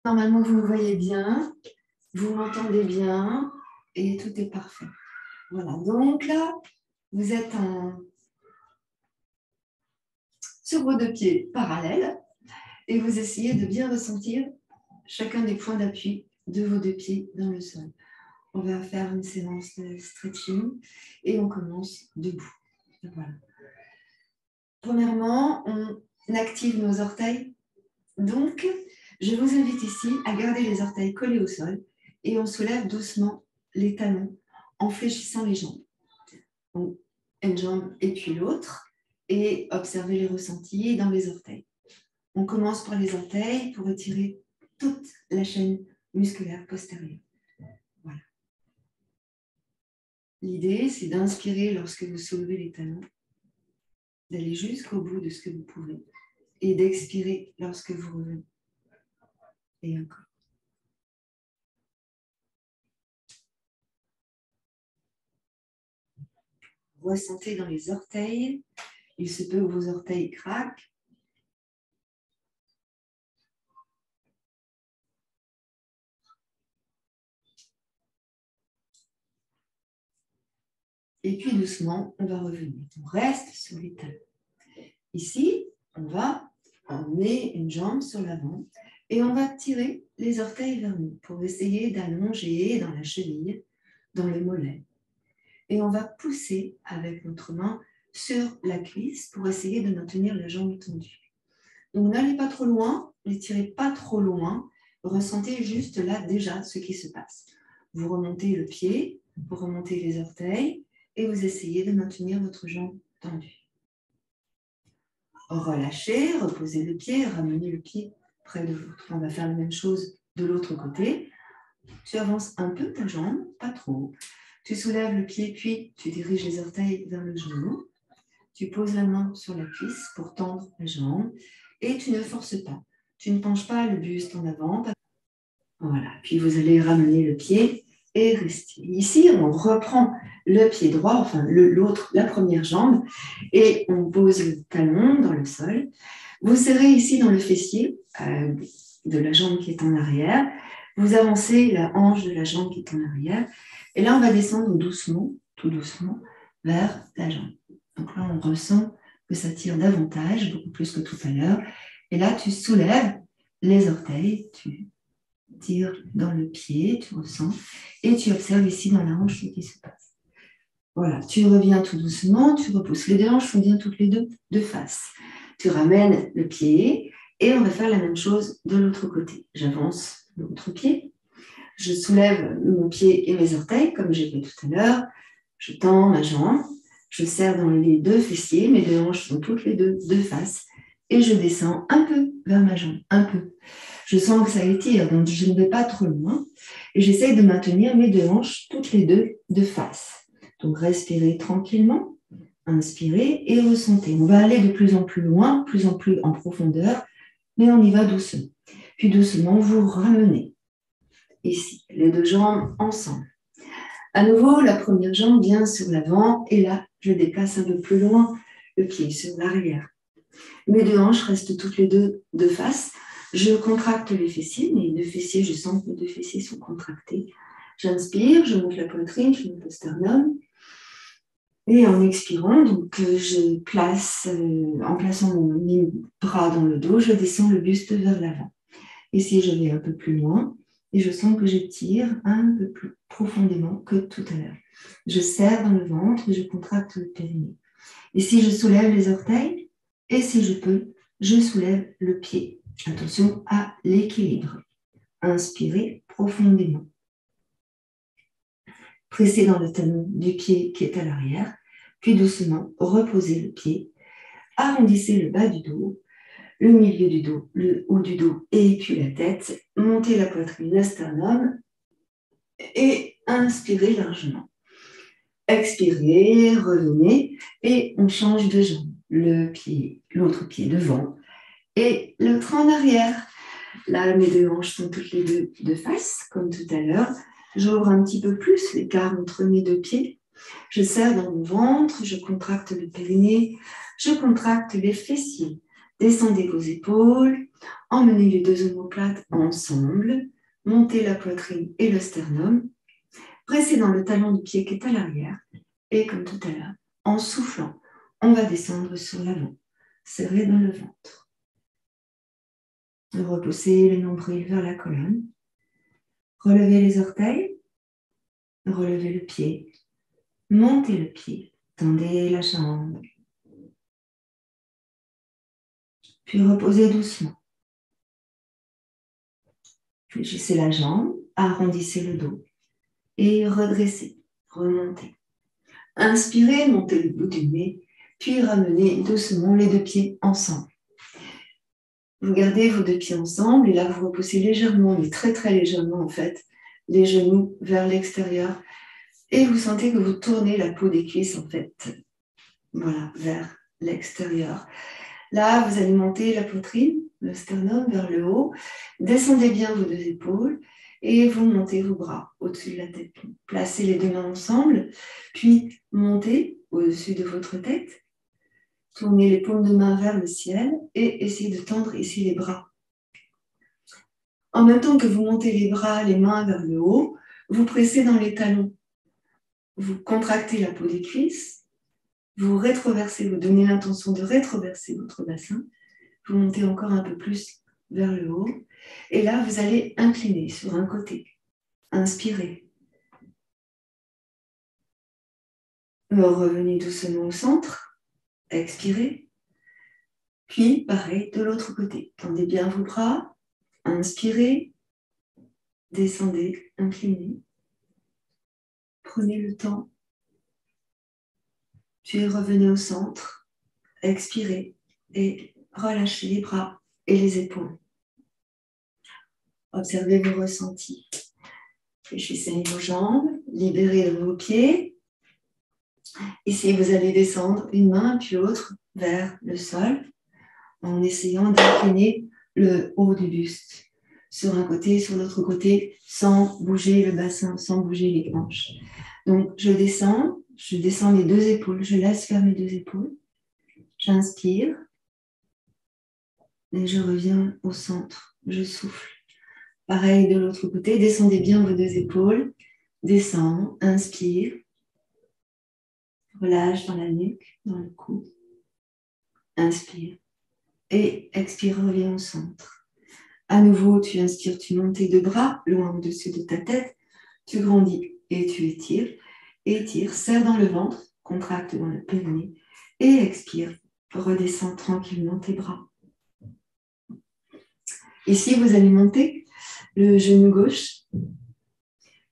Normalement, vous me voyez bien, vous m'entendez bien et tout est parfait. Voilà, donc là, vous êtes sur vos deux pieds parallèles et vous essayez de bien ressentir chacun des points d'appui de vos deux pieds dans le sol. On va faire une séance de stretching et on commence debout. Voilà. Premièrement, on active nos orteils. Donc, je vous invite ici à garder les orteils collés au sol et on soulève doucement les talons en fléchissant les jambes. Donc, une jambe et puis l'autre et observez les ressentis dans les orteils. On commence par les orteils pour retirer toute la chaîne musculaire postérieure. Voilà. L'idée, c'est d'inspirer lorsque vous soulevez les talons, d'aller jusqu'au bout de ce que vous pouvez et d'expirer lorsque vous revenez. Et encore. Ressentez dans les orteils. Il se peut que vos orteils craquent. Et puis doucement, on va revenir. On reste sur les talons. Ici, on va emmener une jambe sur l'avant et on va tirer les orteils vers nous pour essayer d'allonger dans la cheville, dans le mollet. Et on va pousser avec notre main sur la cuisse pour essayer de maintenir la jambe tendue. Donc n'allez pas trop loin, ne tirez pas trop loin, ressentez juste là déjà ce qui se passe. Vous remontez le pied, vous remontez les orteils et vous essayez de maintenir votre jambe tendue. Relâchez, reposez le pied, ramenez le pied près de vous. On va faire la même chose de l'autre côté. Tu avances un peu ta jambe, pas trop. Tu soulèves le pied, puis tu diriges les orteils vers le genou. Tu poses la main sur la cuisse pour tendre la jambe et tu ne forces pas. Tu ne penches pas le buste en avant. Voilà, puis vous allez ramener le pied et rester. Ici, on reprend le pied droit, enfin l'autre, la première jambe, et on pose le talon dans le sol. Vous serrez ici dans le fessier de la jambe qui est en arrière. Vous avancez la hanche de la jambe qui est en arrière. Et là, on va descendre doucement, tout doucement, vers la jambe. Donc là, on ressent que ça tire davantage, beaucoup plus que tout à l'heure. Et là, tu soulèves les orteils, tu tires dans le pied, tu ressens, et tu observes ici dans la hanche ce qui se passe. Voilà, tu reviens tout doucement, tu repousses. Les deux hanches sont bien toutes les deux de face. Tu ramènes le pied et on va faire la même chose de l'autre côté. J'avance l'autre pied, je soulève mon pied et mes orteils comme j'ai fait tout à l'heure, je tends ma jambe, je serre dans les deux fessiers, mes deux hanches sont toutes les deux de face et je descends un peu vers ma jambe, un peu. Je sens que ça étire, donc je ne vais pas trop loin et j'essaye de maintenir mes deux hanches toutes les deux de face. Donc respirez tranquillement, inspirez et ressentez. On va aller de plus en plus loin, plus en plus en profondeur, mais on y va doucement. Puis doucement, vous ramenez. Ici, les deux jambes ensemble. À nouveau, la première jambe vient sur l'avant et là, je déplace un peu plus loin le pied sur l'arrière. Mes deux hanches restent toutes les deux de face. Je contracte les fessiers, mes deux fessiers, je sens que mes deux fessiers sont contractés. J'inspire, je monte la poitrine, je monte le sternum. Et en expirant, donc, je place, en plaçant mes bras dans le dos, je descends le buste vers l'avant. Ici, je vais un peu plus loin et je sens que je tire un peu plus profondément que tout à l'heure. Je serre dans le ventre et je contracte le périnée. Ici, je soulève les orteils et si je peux, je soulève le pied. Attention à l'équilibre. Inspirez profondément. Pressez dans le talon du pied qui est à l'arrière, puis doucement reposez le pied. Arrondissez le bas du dos, le milieu du dos, le haut du dos et puis la tête. Montez la poitrine, le sternum et inspirez largement. Expirez, revenez et on change de jambe. L'autre pied devant et l'autre en arrière. Là, mes deux hanches sont toutes les deux de face, comme tout à l'heure. J'ouvre un petit peu plus l'écart entre mes deux pieds. Je serre dans mon ventre, je contracte le périnée, je contracte les fessiers. Descendez vos épaules, emmenez les deux omoplates ensemble, montez la poitrine et le sternum, pressez dans le talon du pied qui est à l'arrière et comme tout à l'heure, en soufflant, on va descendre sur l'avant, serré dans le ventre. Repoussez le nombril vers la colonne, relevez les orteils, relevez le pied, montez le pied, tendez la jambe, puis reposez doucement. Fléchissez la jambe, arrondissez le dos et redressez, remontez. Inspirez, montez le bout du nez, puis ramenez doucement les deux pieds ensemble. Vous gardez vos deux pieds ensemble et là vous repoussez légèrement, mais très très légèrement en fait, les genoux vers l'extérieur et vous sentez que vous tournez la peau des cuisses en fait, voilà, vers l'extérieur. Là, vous allez monter la poitrine, le sternum vers le haut, descendez bien vos deux épaules et vous montez vos bras au-dessus de la tête. Placez les deux mains ensemble, puis montez au-dessus de votre tête, tournez les paumes de main vers le ciel et essayez de tendre ici les bras. En même temps que vous montez les bras, les mains vers le haut, vous pressez dans les talons. Vous contractez la peau des cuisses, vous rétroversez, vous donnez l'intention de rétroverser votre bassin, vous montez encore un peu plus vers le haut, et là, vous allez incliner sur un côté. Inspirez. Revenez doucement au centre, expirez. Puis, pareil, de l'autre côté. Tendez bien vos bras, inspirez, descendez, inclinez. Prenez le temps. Puis revenez au centre, expirez et relâchez les bras et les épaules. Observez vos ressentis. Fléchissez vos jambes, libérez vos pieds. Ici, vous allez descendre une main puis l'autre vers le sol en essayant d'incliner le haut du buste sur un côté, sur l'autre côté, sans bouger le bassin, sans bouger les hanches. Donc, je descends les deux épaules, je laisse faire mes deux épaules. J'inspire et je reviens au centre, je souffle. Pareil de l'autre côté, descendez bien vos deux épaules, descends, inspire, relâche dans la nuque, dans le cou, inspire et expire, reviens au centre. À nouveau, tu inspires, tu montes tes deux bras loin au-dessus de ta tête, tu grandis et tu étire, serre dans le ventre, contracte dans le périnée et expire, redescends tranquillement tes bras. Ici, vous allez monter le genou gauche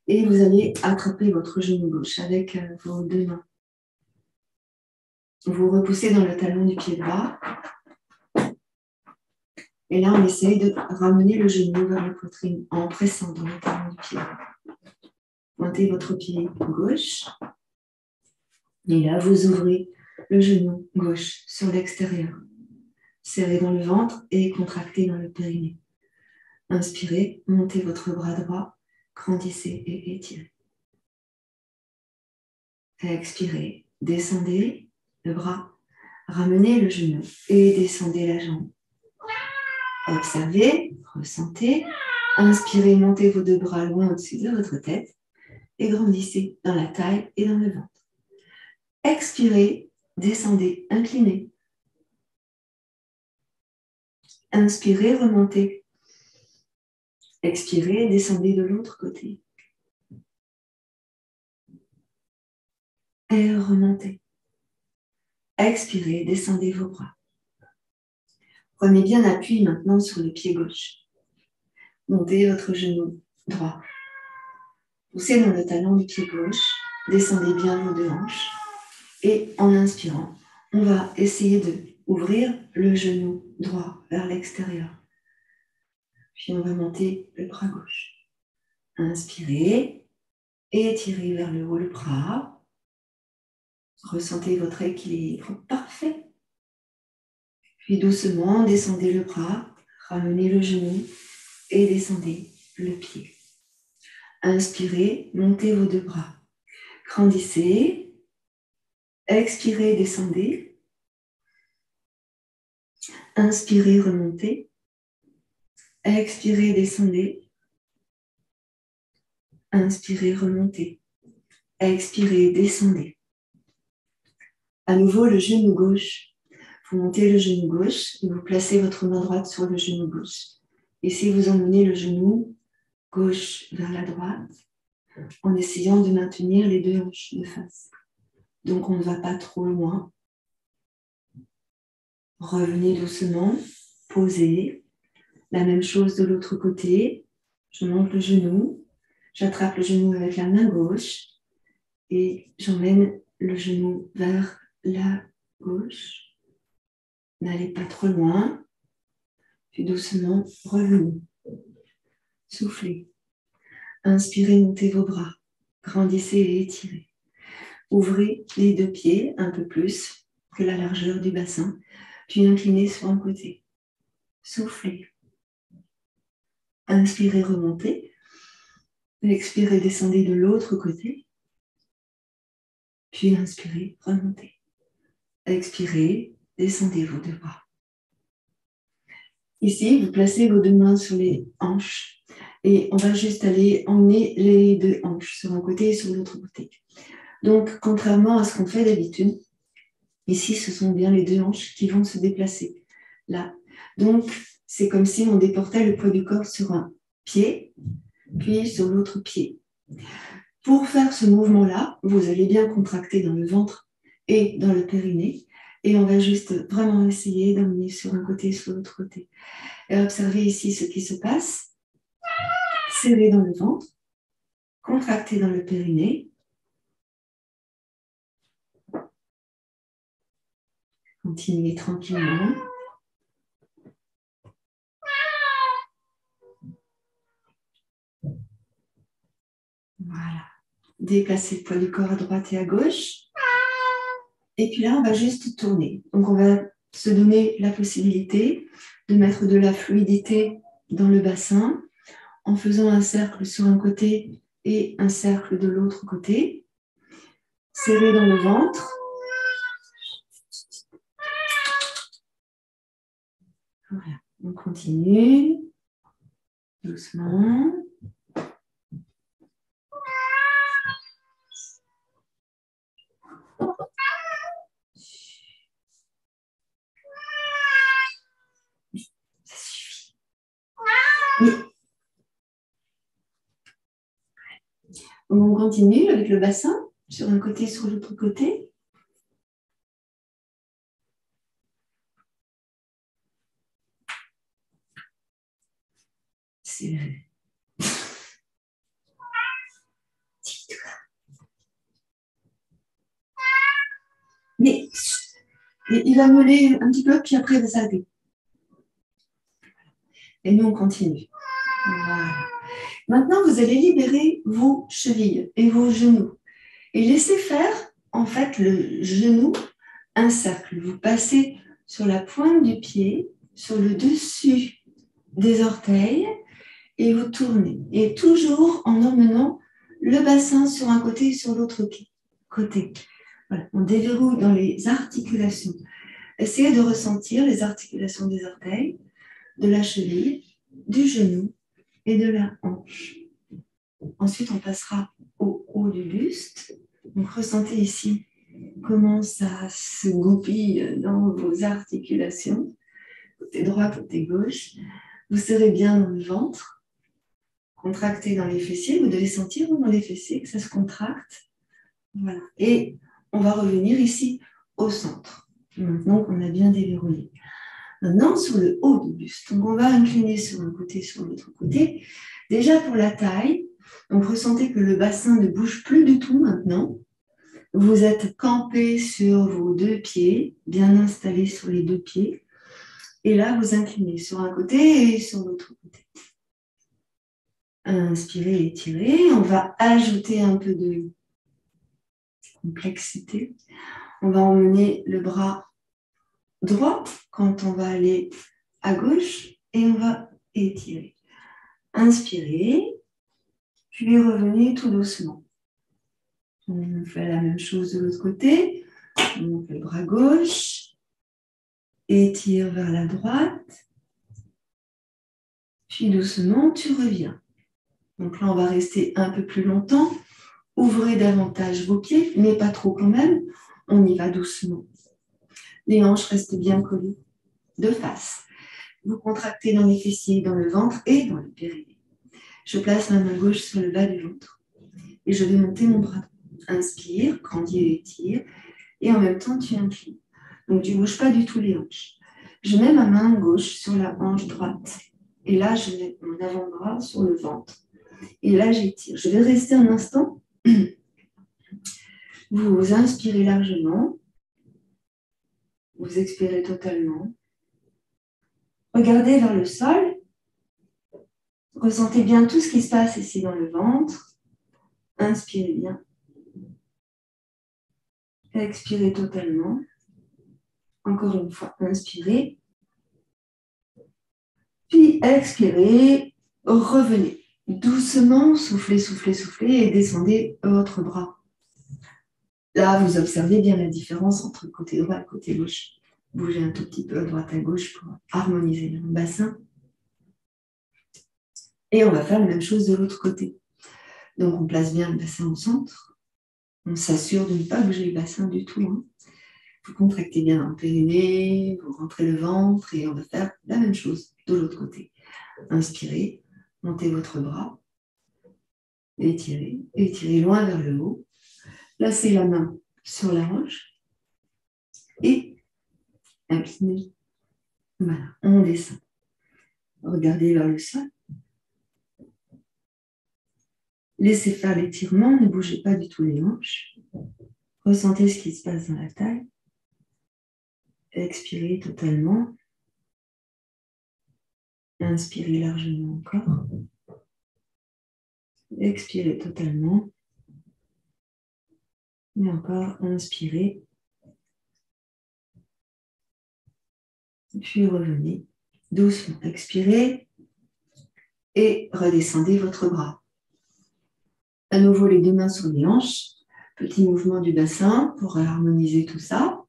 et vous allez attraper votre genou gauche avec vos deux mains. Vous repoussez dans le talon du pied droit. Et là, on essaye de ramener le genou vers la poitrine en pressant dans le talon du pied. Pointez votre pied gauche. Et là, vous ouvrez le genou gauche sur l'extérieur. Serrez dans le ventre et contractez dans le périnée. Inspirez, montez votre bras droit, grandissez et étirez. Expirez, descendez le bras, ramenez le genou et descendez la jambe. Observez, ressentez, inspirez, montez vos deux bras loin au-dessus de votre tête et grandissez dans la taille et dans le ventre. Expirez, descendez, inclinez. Inspirez, remontez. Expirez, descendez de l'autre côté. Et remontez. Expirez, descendez vos bras. Prenez bien appui maintenant sur le pied gauche. Montez votre genou droit. Poussez dans le talon du pied gauche. Descendez bien vos deux hanches. Et en inspirant, on va essayer d'ouvrir le genou droit vers l'extérieur. Puis on va monter le bras gauche. Inspirez et étirez vers le haut le bras. Ressentez votre équilibre parfait. Puis doucement, descendez le bras, ramenez le genou et descendez le pied. Inspirez, montez vos deux bras. Grandissez. Expirez, descendez. Inspirez, remontez. Expirez, descendez. Inspirez, remontez. Expirez, descendez. À nouveau, le genou gauche. Vous montez le genou gauche et vous placez votre main droite sur le genou gauche. Et si vous emmenez le genou gauche vers la droite, en essayant de maintenir les deux hanches de face. Donc, on ne va pas trop loin. Revenez doucement, posez. La même chose de l'autre côté. Je monte le genou. J'attrape le genou avec la main gauche et j'emmène le genou vers la gauche. N'allez pas trop loin. Puis doucement, revenez. Soufflez. Inspirez, montez vos bras. Grandissez et étirez. Ouvrez les deux pieds un peu plus que la largeur du bassin. Puis inclinez sur un côté. Soufflez. Inspirez, remontez. Expirez, descendez de l'autre côté. Puis inspirez, remontez. Expirez, descendez vos deux bras. Ici, vous placez vos deux mains sur les hanches et on va juste aller emmener les deux hanches sur un côté et sur l'autre côté. Donc, contrairement à ce qu'on fait d'habitude, ici, ce sont bien les deux hanches qui vont se déplacer. Là. Donc, c'est comme si on déportait le poids du corps sur un pied, puis sur l'autre pied. Pour faire ce mouvement-là, vous allez bien contracter dans le ventre et dans le périnée. Et on va juste vraiment essayer d'emmener sur un côté et sur l'autre côté. Et observez ici ce qui se passe. Serrez dans le ventre, contractez dans le périnée. Continuez tranquillement. Voilà. Déplacez le poids du corps à droite et à gauche. Et puis là, on va juste tourner. Donc, on va se donner la possibilité de mettre de la fluidité dans le bassin en faisant un cercle sur un côté et un cercle de l'autre côté. Serrez dans le ventre. Voilà. On continue. Doucement. Ça suffit. Oui. On continue avec le bassin sur un côté, sur l'autre côté. C'est vrai. Mais il va meuler un petit peu, puis après il va s'arrêter. Et nous, on continue. Voilà. Maintenant, vous allez libérer vos chevilles et vos genoux. Et laissez faire, en fait, le genou, un cercle. Vous passez sur la pointe du pied, sur le dessus des orteils, et vous tournez. Et toujours en emmenant le bassin sur un côté et sur l'autre côté. Voilà. On déverrouille dans les articulations. Essayez de ressentir les articulations des orteils, de la cheville, du genou et de la hanche. Ensuite, on passera au haut du buste. Donc, ressentez ici comment ça se goupille dans vos articulations, côté droit, côté gauche. Vous serrez bien dans le ventre, contractez dans les fessiers. Vous devez sentir dans les fessiers que ça se contracte. Voilà. Et on va revenir ici au centre. Maintenant qu'on a bien déverrouillé. Maintenant, sur le haut du buste. Donc, on va incliner sur un côté, sur l'autre côté. Déjà pour la taille, donc ressentez que le bassin ne bouge plus du tout maintenant. Vous êtes campé sur vos deux pieds, bien installé sur les deux pieds. Et là, vous inclinez sur un côté et sur l'autre côté. Inspirez, étirez. On va ajouter un peu de complexité. On va emmener le bras droit quand on va aller à gauche et on va étirer. Inspirez, puis revenez tout doucement. On fait la même chose de l'autre côté. On fait le bras gauche, Étire vers la droite. Puis doucement, tu reviens. Donc là, on va rester un peu plus longtemps. Ouvrez davantage vos pieds, mais pas trop quand même. On y va doucement. Les hanches restent bien collées de face. Vous contractez dans les fessiers, dans le ventre et dans le périnée. Je place ma main gauche sur le bas du ventre et je vais monter mon bras droit. Inspire, grandis et étire. Et en même temps, tu inclines. Donc, tu ne bouges pas du tout les hanches. Je mets ma main gauche sur la hanche droite. Et là, je mets mon avant-bras sur le ventre. Et là, j'étire. Je vais rester un instant. Vous inspirez largement. Vous expirez totalement. Regardez vers le sol. Ressentez bien tout ce qui se passe ici dans le ventre. Inspirez bien. Expirez totalement. Encore une fois, inspirez. Puis expirez. Revenez. Doucement, soufflez, soufflez, soufflez et descendez votre bras. Là, vous observez bien la différence entre le côté droit et le côté gauche. Bougez un tout petit peu à droite à gauche pour harmoniser le bassin. Et on va faire la même chose de l'autre côté. Donc, on place bien le bassin au centre. On s'assure de ne pas bouger le bassin du tout. Hein. Vous contractez bien le périnée, vous rentrez le ventre et on va faire la même chose de l'autre côté. Inspirez, montez votre bras, étirez, étirez loin vers le haut. Placez la main sur la hanche et inclinez. Voilà, on descend. Regardez vers le sol. Laissez faire l'étirement, ne bougez pas du tout les hanches. Ressentez ce qui se passe dans la taille. Expirez totalement. Inspirez largement encore. Expirez totalement. Et encore, inspirez. Puis revenez. Doucement, expirez. Et redescendez votre bras. À nouveau, les deux mains sur les hanches. Petit mouvement du bassin pour harmoniser tout ça.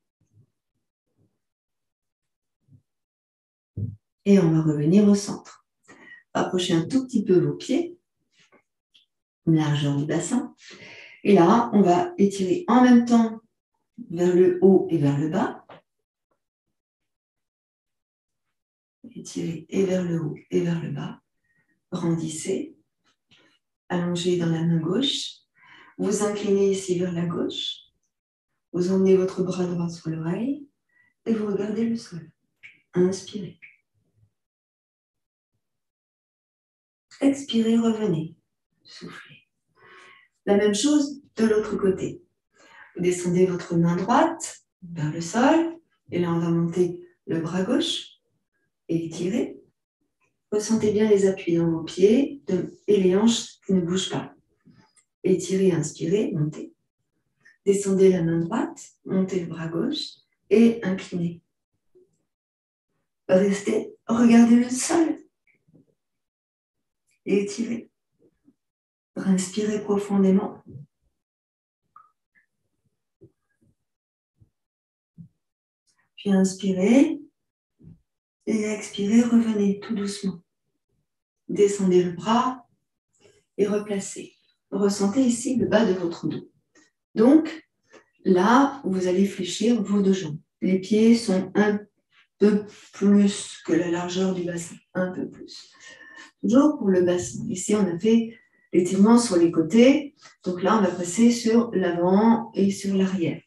Et on va revenir au centre. Approchez un tout petit peu vos pieds. Largeur du bassin. Et là, on va étirer en même temps vers le haut et vers le bas. Étirez et vers le haut et vers le bas. Grandissez. Allongez dans la main gauche. Vous inclinez ici vers la gauche. Vous emmenez votre bras droit sur l'oreille et vous regardez le sol. Inspirez. Expirez, revenez. Soufflez. La même chose de l'autre côté. Vous descendez votre main droite vers le sol. Et là, on va monter le bras gauche. Étirez. Ressentez bien les appuis dans vos pieds et les hanches qui ne bougent pas. Étirez, inspirez, montez. Descendez la main droite, montez le bras gauche et inclinez. Restez, regardez le sol. Et étirez. Inspirez profondément. Puis inspirez. Et expirez, revenez tout doucement. Descendez le bras et replacez. Ressentez ici le bas de votre dos. Donc, là, vous allez fléchir vos deux jambes. Les pieds sont un peu plus que la largeur du bassin. Un peu plus. Toujours pour le bassin. Ici, on a fait l'étirement sur les côtés. Donc là, on va passer sur l'avant et sur l'arrière.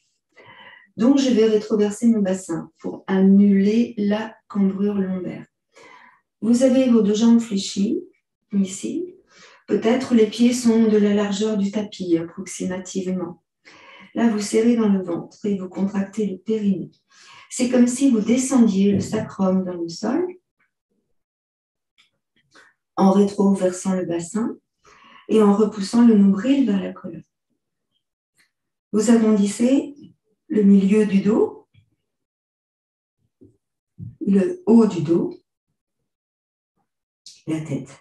Donc, je vais rétroverser mon bassin pour annuler la cambrure lombaire. Vous avez vos deux jambes fléchies, ici. Peut-être les pieds sont de la largeur du tapis, approximativement. Là, vous serrez dans le ventre et vous contractez le périnée. C'est comme si vous descendiez le sacrum vers le sol en rétroversant le bassin et en repoussant le nombril vers la colonne. Vous agrandissez le milieu du dos, le haut du dos, la tête.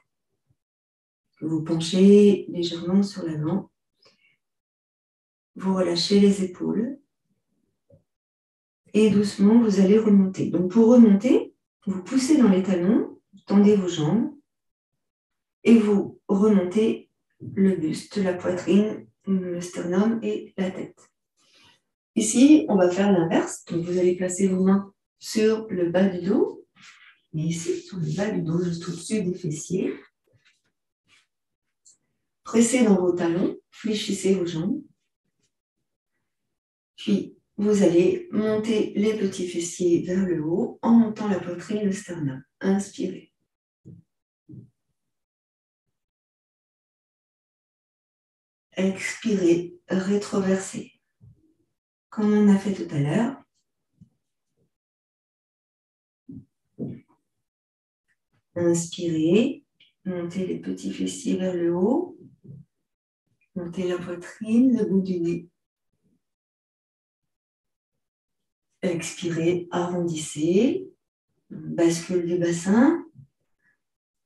Vous penchez légèrement sur l'avant. Vous relâchez les épaules. Et doucement, vous allez remonter. Donc, pour remonter, vous poussez dans les talons, tendez vos jambes et vous remontez le buste, la poitrine, le sternum et la tête. Ici, on va faire l'inverse. Donc, vous allez placer vos mains sur le bas du dos. Et ici, sur le bas du dos, juste au-dessus des fessiers. Pressez dans vos talons, fléchissez vos jambes. Puis, vous allez monter les petits fessiers vers le haut en montant la poitrine, le sternum. Inspirez. Expirez, rétroversez. Comme on a fait tout à l'heure. Inspirez, montez les petits fessiers vers le haut. Montez la poitrine, le bout du nez. Expirez, arrondissez. Bascule du bassin.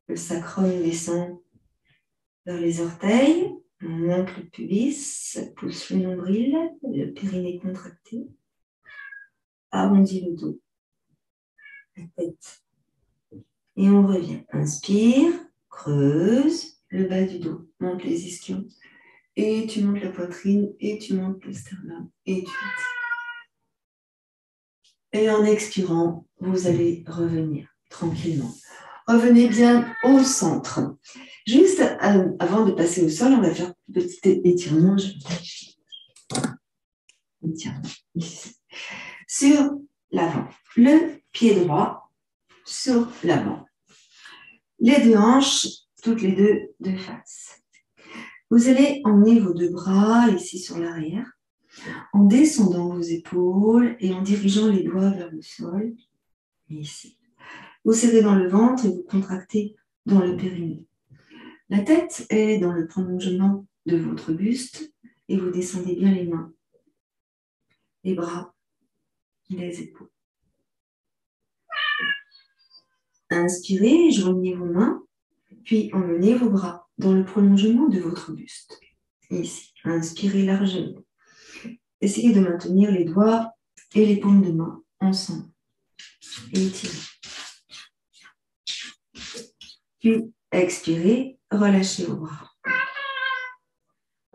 Le sacrum descend vers les orteils. On monte le pubis, pousse le nombril, le périnée contracté. Arrondis le dos, la tête. Et on revient. Inspire, creuse le bas du dos, monte les ischions. Et tu montes la poitrine, et tu montes le sternum, et tu montes. Et en expirant, vous allez revenir tranquillement. Revenez bien au centre. Juste avant de passer au sol, on va faire un petit étirement. Étirement ici. Sur l'avant. Le pied droit sur l'avant. Les deux hanches, toutes les deux de face. Vous allez emmener vos deux bras ici sur l'arrière, en descendant vos épaules et en dirigeant les doigts vers le sol. Ici. Vous serrez dans le ventre et vous contractez dans le périnée. La tête est dans le prolongement de votre buste et vous descendez bien les mains, les bras, les épaules. Inspirez, joignez vos mains, puis emmenez vos bras dans le prolongement de votre buste. Ici, inspirez largement. Essayez de maintenir les doigts et les paumes de main ensemble. Et étirez. Puis, expirez, relâchez vos bras.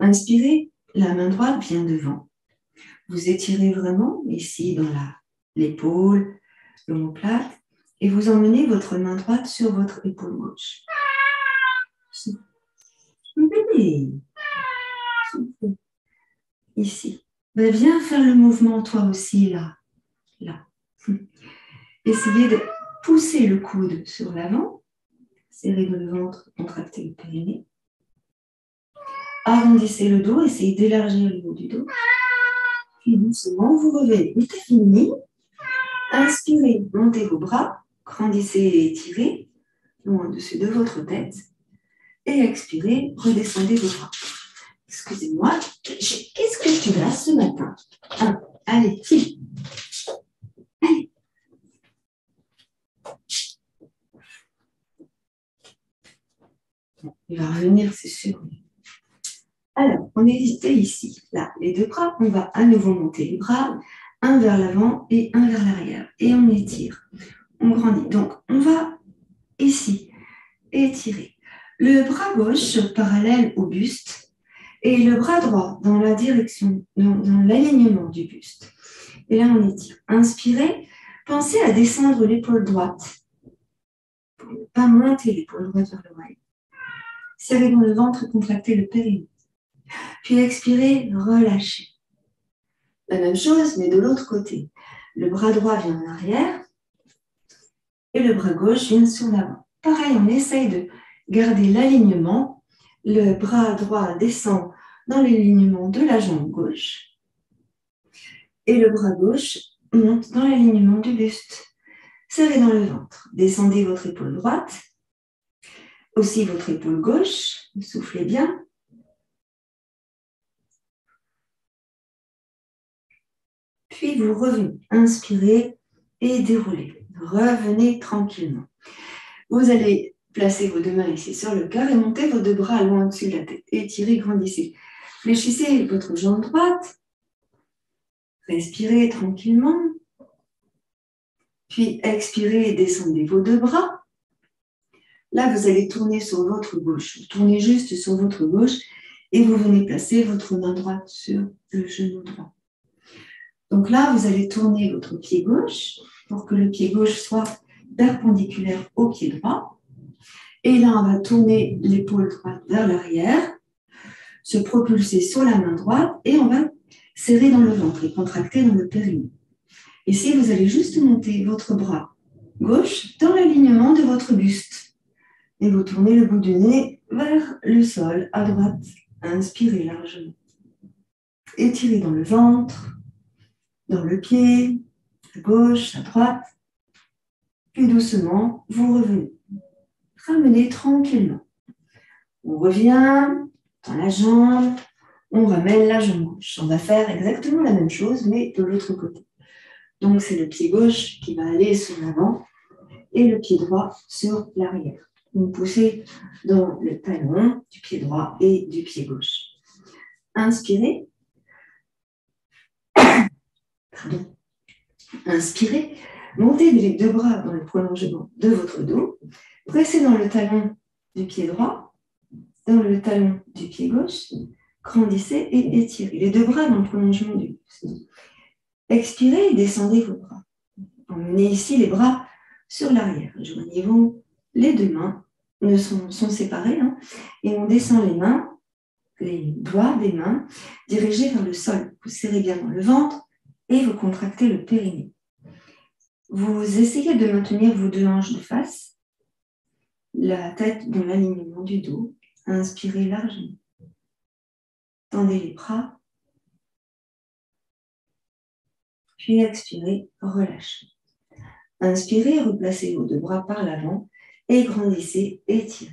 Inspirez, la main droite bien devant. Vous étirez vraiment ici dans l'épaule, l'omoplate, et vous emmenez votre main droite sur votre épaule gauche. Soufflez. Soufflez. Ici. Viens faire le mouvement toi aussi là. Là. Essayez de pousser le coude sur l'avant. Serrez le ventre, contractez le périnée. Arrondissez le dos, essayez d'élargir le haut du dos. Puis doucement, vous revenez. C'est fini. Inspirez, montez vos bras, grandissez et étirez, loin au-dessus de votre tête. Et expirez, redescendez vos bras. Excusez-moi, qu'est-ce que tu as ce matin? Allez, tiens. Allez. Il va revenir, c'est sûr. Alors, on est ici, là, les deux bras, on va à nouveau monter les bras, un vers l'avant et un vers l'arrière. Et on étire, on grandit. Donc, on va ici, étirer. Le bras gauche parallèle au buste et le bras droit dans la direction, dans l'alignement du buste. Et là, on étire. Inspirez, pensez à descendre l'épaule droite pour ne pas monter l'épaule droite vers l'oreille. Serrez dans le ventre, contractez le périnée. Puis expirez, relâchez. La même chose, mais de l'autre côté. Le bras droit vient en arrière et le bras gauche vient sur l'avant. Pareil, on essaye de garder l'alignement. Le bras droit descend dans l'alignement de la jambe gauche et le bras gauche monte dans l'alignement du buste. Serrez dans le ventre. Descendez votre épaule droite, aussi votre épaule gauche. Soufflez bien. Puis vous revenez, inspirez et déroulez. Revenez tranquillement. Vous allez placer vos deux mains ici sur le cœur et monter vos deux bras loin au-dessus de la tête. Étirez, grandissez. Fléchissez votre jambe droite. Respirez tranquillement. Puis expirez et descendez vos deux bras. Là, vous allez tourner sur votre gauche. Vous tournez juste sur votre gauche et vous venez placer votre main droite sur le genou droit. Donc là, vous allez tourner votre pied gauche pour que le pied gauche soit perpendiculaire au pied droit. Et là, on va tourner l'épaule droite vers l'arrière, se propulser sur la main droite et on va serrer dans le ventre et contracter dans le périnée. Ici, vous allez juste monter votre bras gauche dans l'alignement de votre buste. Et vous tournez le bout du nez vers le sol, à droite. Inspirez largement. Étirez dans le ventre, dans le pied, à gauche, à droite. Puis doucement, vous revenez. Ramenez tranquillement. On revient dans la jambe, on ramène la jambe gauche. On va faire exactement la même chose, mais de l'autre côté. Donc, c'est le pied gauche qui va aller sur l'avant et le pied droit sur l'arrière. Vous poussez dans le talon du pied droit et du pied gauche. Inspirez. Pardon. Inspirez. Montez les deux bras dans le prolongement de votre dos. Pressez dans le talon du pied droit, dans le talon du pied gauche. Grandissez et étirez. Les deux bras dans le prolongement du buste. Expirez et descendez vos bras. Emmenez ici les bras sur l'arrière. Joignez-vous les deux mains. Sont séparées et on descend les mains, les doigts des mains dirigés vers le sol. Vous serrez bien dans le ventre et vous contractez le périnée. Vous essayez de maintenir vos deux hanches de face, la tête dans l'alignement du dos. Inspirez largement. Tendez les bras. Puis expirez, relâchez. Inspirez, replacez vos deux bras par l'avant et grandissez, étirez.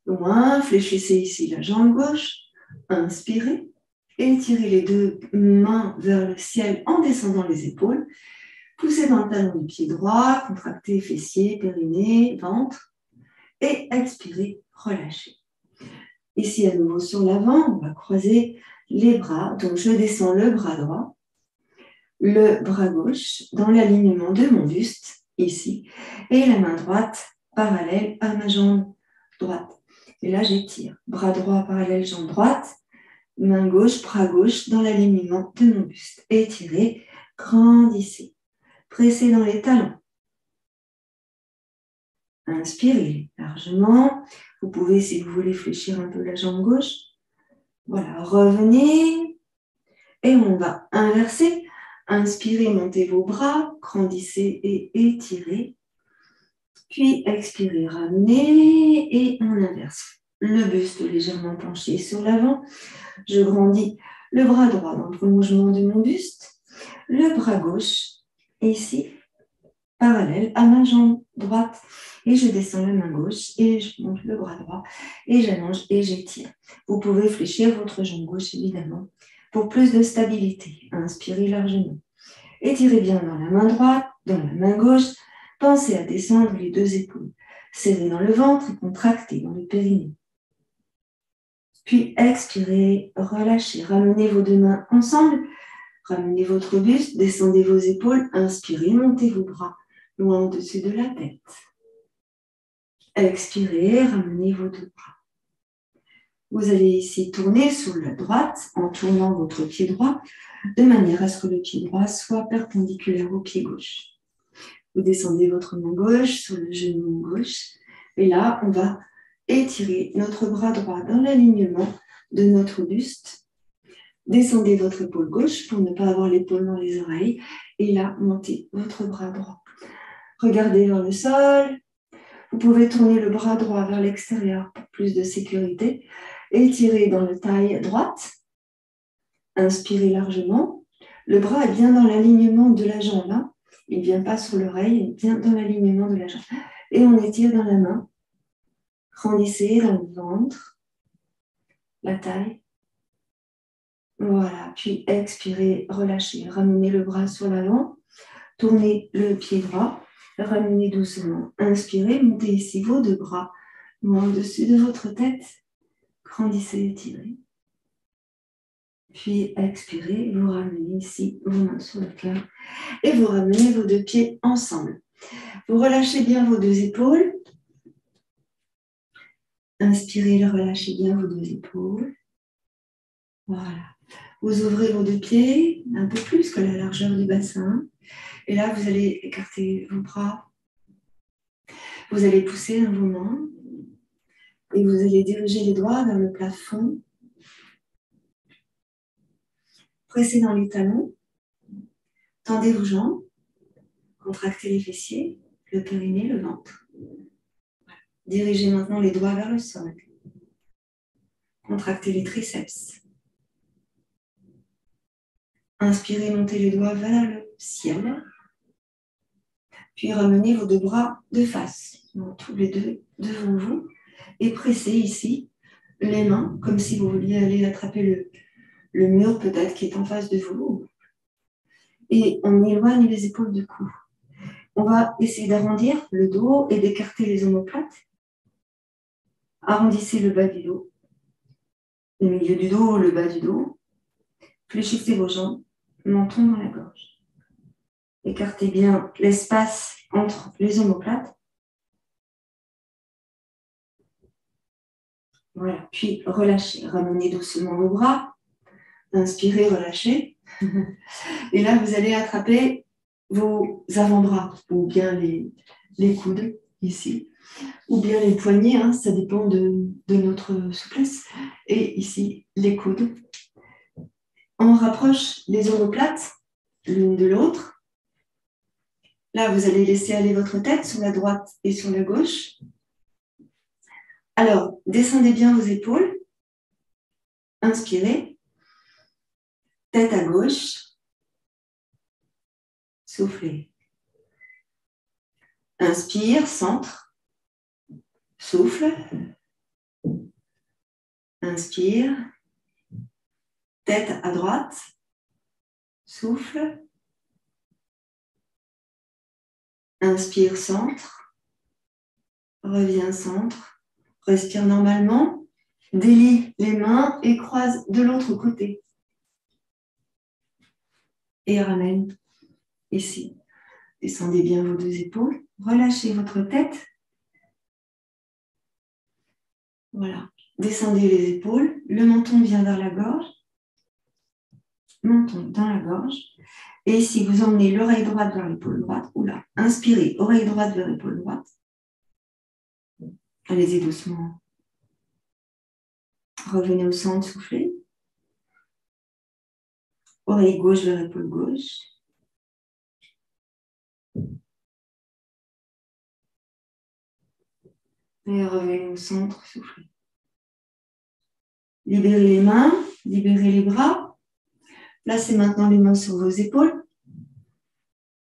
Loin, fléchissez ici la jambe gauche. Inspirez, étirez les deux mains vers le ciel en descendant les épaules. Poussez dans le talon du pied droit, contractez fessiers, périnée, ventre. Et expirez, relâchez. Ici, à nouveau sur l'avant, on va croiser les bras. Donc, je descends le bras droit, le bras gauche dans l'alignement de mon buste, ici, et la main droite parallèle à ma jambe droite. Et là, j'étire. Bras droit parallèle, jambe droite, main gauche, bras gauche dans l'alignement de mon buste. Étirez, grandissez. Pressez dans les talons. Inspirez largement. Vous pouvez, si vous voulez, fléchir un peu la jambe gauche. Voilà, revenez. Et on va inverser. Inspirez, montez vos bras, grandissez et étirez. Puis expirez, ramenez et on inverse. Le buste légèrement penché sur l'avant. Je grandis le bras droit dans le prolongement de mon buste. Le bras gauche, ici, parallèle à ma jambe droite. Et je descends la main gauche et je monte le bras droit et j'allonge et j'étire. Vous pouvez fléchir votre jambe gauche, évidemment, pour plus de stabilité. Inspirez largement. Étirez bien dans la main droite, dans la main gauche. Pensez à descendre les deux épaules. Serrez dans le ventre et contractez dans le périnée. Puis expirez, relâchez. Ramenez vos deux mains ensemble. Ramenez votre buste, descendez vos épaules. Inspirez, montez vos bras loin au-dessus de la tête. Expirez, ramenez vos deux bras. Vous allez ici tourner sur la droite en tournant votre pied droit de manière à ce que le pied droit soit perpendiculaire au pied gauche. Vous descendez votre main gauche sur le genou gauche. Et là, on va étirer notre bras droit dans l'alignement de notre buste. Descendez votre épaule gauche pour ne pas avoir l'épaule dans les oreilles. Et là, montez votre bras droit. Regardez vers le sol. Vous pouvez tourner le bras droit vers l'extérieur pour plus de sécurité. Étirez dans la taille droite. Inspirez largement. Le bras est bien dans l'alignement de la jambe. Il ne vient pas sur l'oreille, il vient dans l'alignement de la jambe. Et on étire dans la main. Grandissez dans le ventre, la taille. Voilà, puis expirez, relâchez. Ramenez le bras sur l'avant. Tournez le pied droit. Ramenez doucement. Inspirez, montez ici vos deux bras loin au-dessus de votre tête. Grandissez, étirez. Puis expirez, vous ramenez ici vos mains sur le cœur et vous ramenez vos deux pieds ensemble. Vous relâchez bien vos deux épaules. Inspirez, relâchez bien vos deux épaules. Voilà. Vous ouvrez vos deux pieds un peu plus que la largeur du bassin. Et là, vous allez écarter vos bras. Vous allez pousser vos mains. Et vous allez diriger les doigts vers le plafond. Pressez dans les talons. Tendez vos jambes. Contractez les fessiers, le périnée, le ventre. Dirigez maintenant les doigts vers le sol. Contractez les triceps. Inspirez, montez les doigts vers le ciel. Puis ramenez vos deux bras de face, tous les deux devant vous. Et pressez ici les mains, comme si vous vouliez aller attraper le mur peut-être qui est en face de vous. Et on éloigne les épaules du cou. On va essayer d'arrondir le dos et d'écarter les omoplates. Arrondissez le bas du dos, le milieu du dos, le bas du dos. Fléchissez vos jambes, menton dans la gorge. Écartez bien l'espace entre les omoplates. Voilà, puis relâchez. Ramenez doucement vos bras. Inspirez, relâchez. Et là, vous allez attraper vos avant-bras ou bien les coudes ici. Ou bien les poignets, hein, ça dépend de notre souplesse. Et ici, les coudes. On rapproche les omoplates l'une de l'autre. Là, vous allez laisser aller votre tête sur la droite et sur la gauche. Alors, descendez bien vos épaules. Inspirez. Tête à gauche. Soufflez. Inspire, centre. Souffle. Inspire. Tête à droite. Souffle. Inspire, centre. Reviens, centre. Respire normalement. Délie les mains et croise de l'autre côté. Et ramène ici. Descendez bien vos deux épaules. Relâchez votre tête. Voilà. Descendez les épaules. Le menton vient vers la gorge. Menton dans la gorge. Et ici, vous emmenez l'oreille droite vers l'épaule droite. Oula. Inspirez, oreille droite vers l'épaule droite. Allez-y doucement. Revenez au centre, soufflez. Oreille gauche vers l'épaule gauche. Et revenez au centre, soufflez. Libérez les mains, libérez les bras. Placez maintenant les mains sur vos épaules,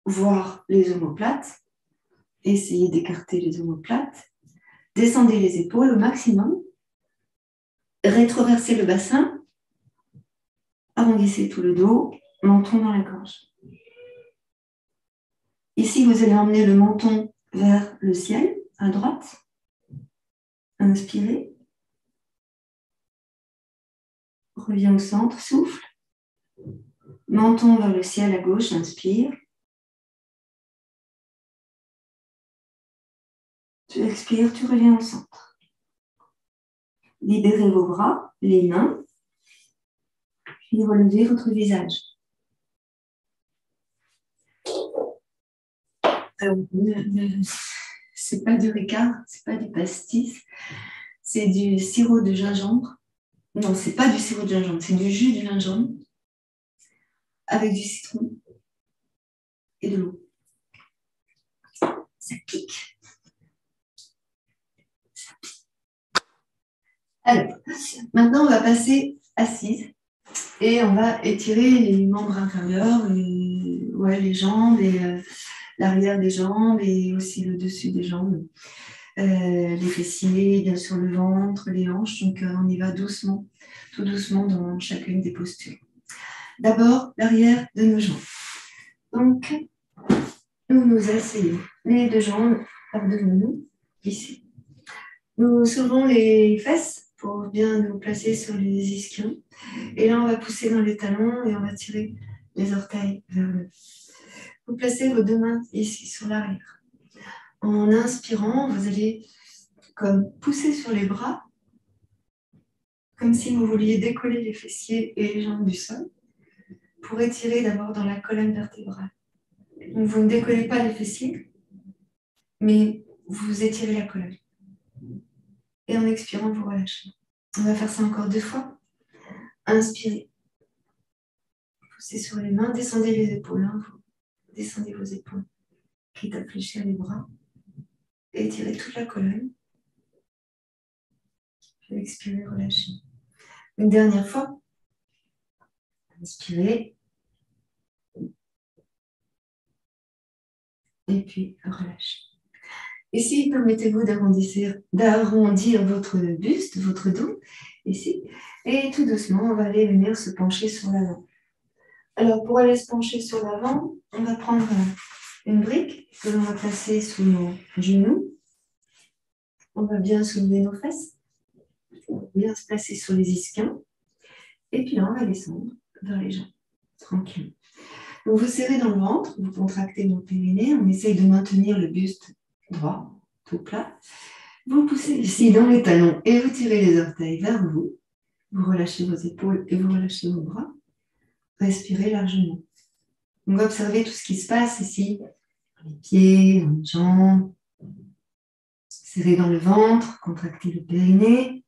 voire les omoplates. Essayez d'écarter les omoplates. Descendez les épaules au maximum. Rétroversez le bassin. Arrondissez tout le dos, menton dans la gorge. Ici, vous allez emmener le menton vers le ciel, à droite. Inspirez. Reviens au centre, souffle. Menton vers le ciel à gauche, inspire. Tu expires, tu reviens au centre. Libérez vos bras, les mains, puis relevez votre visage. C'est pas du Ricard, c'est pas du pastis, c'est du sirop de gingembre. Non, c'est pas du sirop de gingembre, c'est du jus de gingembre avec du citron et de l'eau. Ça pique. Alors, maintenant, on va passer assise et on va étirer les membres inférieurs, les jambes, et l'arrière des jambes et aussi le dessus des jambes. Les fessiers, bien sûr le ventre, les hanches. Donc, on y va doucement, tout doucement dans chacune des postures. D'abord, l'arrière de nos jambes. Donc, nous nous asseyons, les deux jambes par devant nous, ici. Nous soulevons les fesses pour bien nous placer sur les ischions. Et là, on va pousser dans les talons et on va tirer les orteils vers le haut. Vous placez vos deux mains ici sur l'arrière. En inspirant, vous allez comme pousser sur les bras, comme si vous vouliez décoller les fessiers et les jambes du sol, pour étirer d'abord dans la colonne vertébrale. Donc, vous ne décollez pas les fessiers, mais vous étirez la colonne. Et en expirant, vous relâchez. On va faire ça encore 2 fois. Inspirez. Poussez sur les mains, descendez les épaules. Vous descendez vos épaules, quitte à fléchir les bras. Et étirez toute la colonne. Puis expirez, relâchez. Une dernière fois. Inspirez. Et puis relâchez. Ici, permettez-vous d'arrondir votre buste, votre dos, ici. Et tout doucement, on va aller venir se pencher sur l'avant. Alors, pour aller se pencher sur l'avant, on va prendre une brique que l'on va placer sous nos genoux. On va bien soulever nos fesses. On va bien se placer sur les ischions. Et puis là, on va descendre vers les jambes, tranquille. Donc, vous serrez dans le ventre, vous contractez mon périnée, on essaye de maintenir le buste droit, tout plat. Vous poussez ici dans les talons et vous tirez les orteils vers vous. Vous relâchez vos épaules et vous relâchez vos bras. Respirez largement. Donc, observez tout ce qui se passe ici, dans les pieds, dans les jambes. Serrez dans le ventre, contractez le périnée.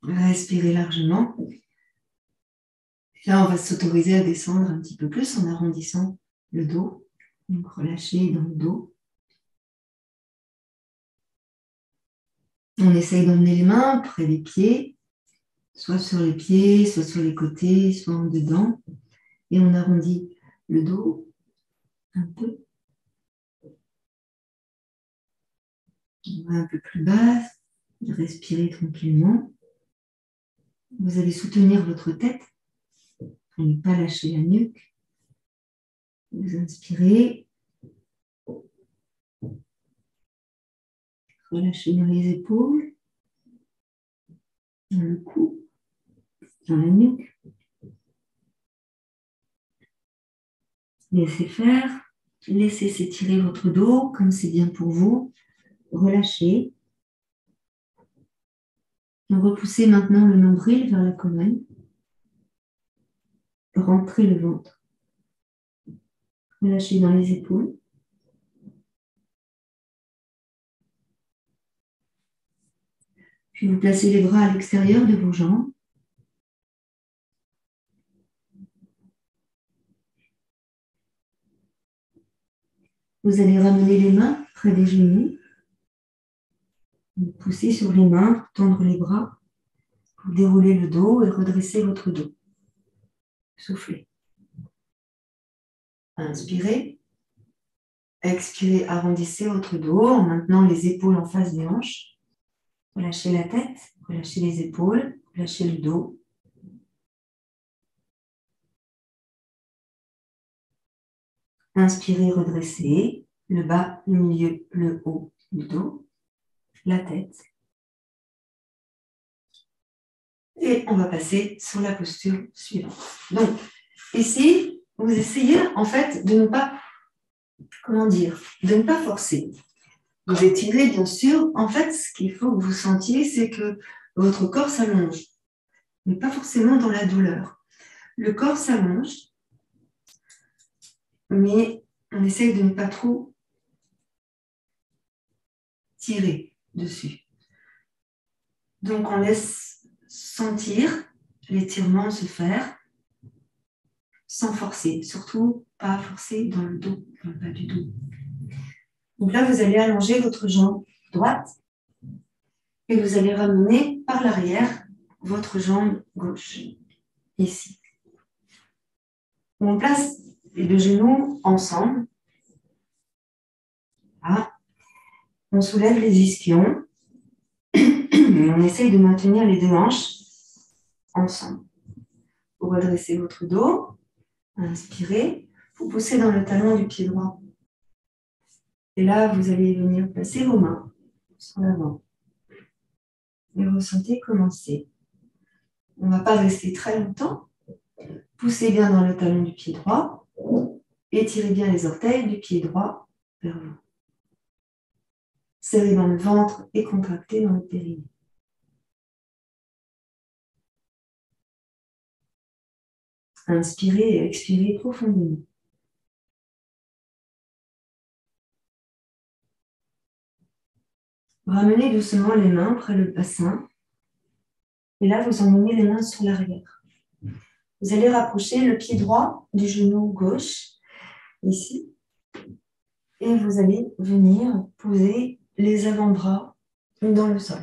Respirez largement. Là, on va s'autoriser à descendre un petit peu plus en arrondissant le dos. Donc, relâchez dans le dos. On essaye d'emmener les mains près des pieds, soit sur les pieds, soit sur les côtés, soit en dedans. Et on arrondit le dos un peu. On va un peu plus bas. Respirez tranquillement. Vous allez soutenir votre tête pour ne pas lâcher la nuque. Vous inspirez. Relâchez dans les épaules, dans le cou, dans la nuque. Laissez faire. Laissez s'étirer votre dos comme c'est bien pour vous. Relâchez. Repoussez maintenant le nombril vers la colonne. Rentrez le ventre. Relâchez dans les épaules. Puis vous placez les bras à l'extérieur de vos jambes. Vous allez ramener les mains près des genoux. Vous poussez sur les mains pour tendre les bras. Vous déroulez le dos et redressez votre dos. Soufflez. Inspirez. Expirez, arrondissez votre dos en maintenant les épaules en face des hanches. Relâchez la tête, relâchez les épaules, relâchez le dos. Inspirez, redressez le bas, le milieu, le haut du dos, la tête. Et on va passer sur la posture suivante. Donc, ici, vous essayez en fait de ne pas, de ne pas forcer. Vous étirez, bien sûr. En fait, ce qu'il faut que vous sentiez, c'est que votre corps s'allonge, mais pas forcément dans la douleur. Le corps s'allonge, mais on essaye de ne pas trop tirer dessus. Donc, on laisse sentir l'étirement se faire sans forcer, surtout pas forcer dans le dos, dans le bas du dos. Donc là, vous allez allonger votre jambe droite et vous allez ramener par l'arrière votre jambe gauche, ici. On place les deux genoux ensemble. Là. On soulève les ischions et on essaye de maintenir les deux hanches ensemble. Vous redressez votre dos, inspirez, vous poussez dans le talon du pied droit Et là, vous allez venir placer vos mains sur l'avant. Et ressentez commencer. On ne va pas rester très longtemps. Poussez bien dans le talon du pied droit. Étirez bien les orteils du pied droit vers vous. Serrez dans le ventre et contractez dans le périnée. Inspirez et expirez profondément. Ramenez doucement les mains près du bassin. Et là, vous emmenez les mains sur l'arrière. Vous allez rapprocher le pied droit du genou gauche, ici. Et vous allez venir poser les avant-bras dans le sol.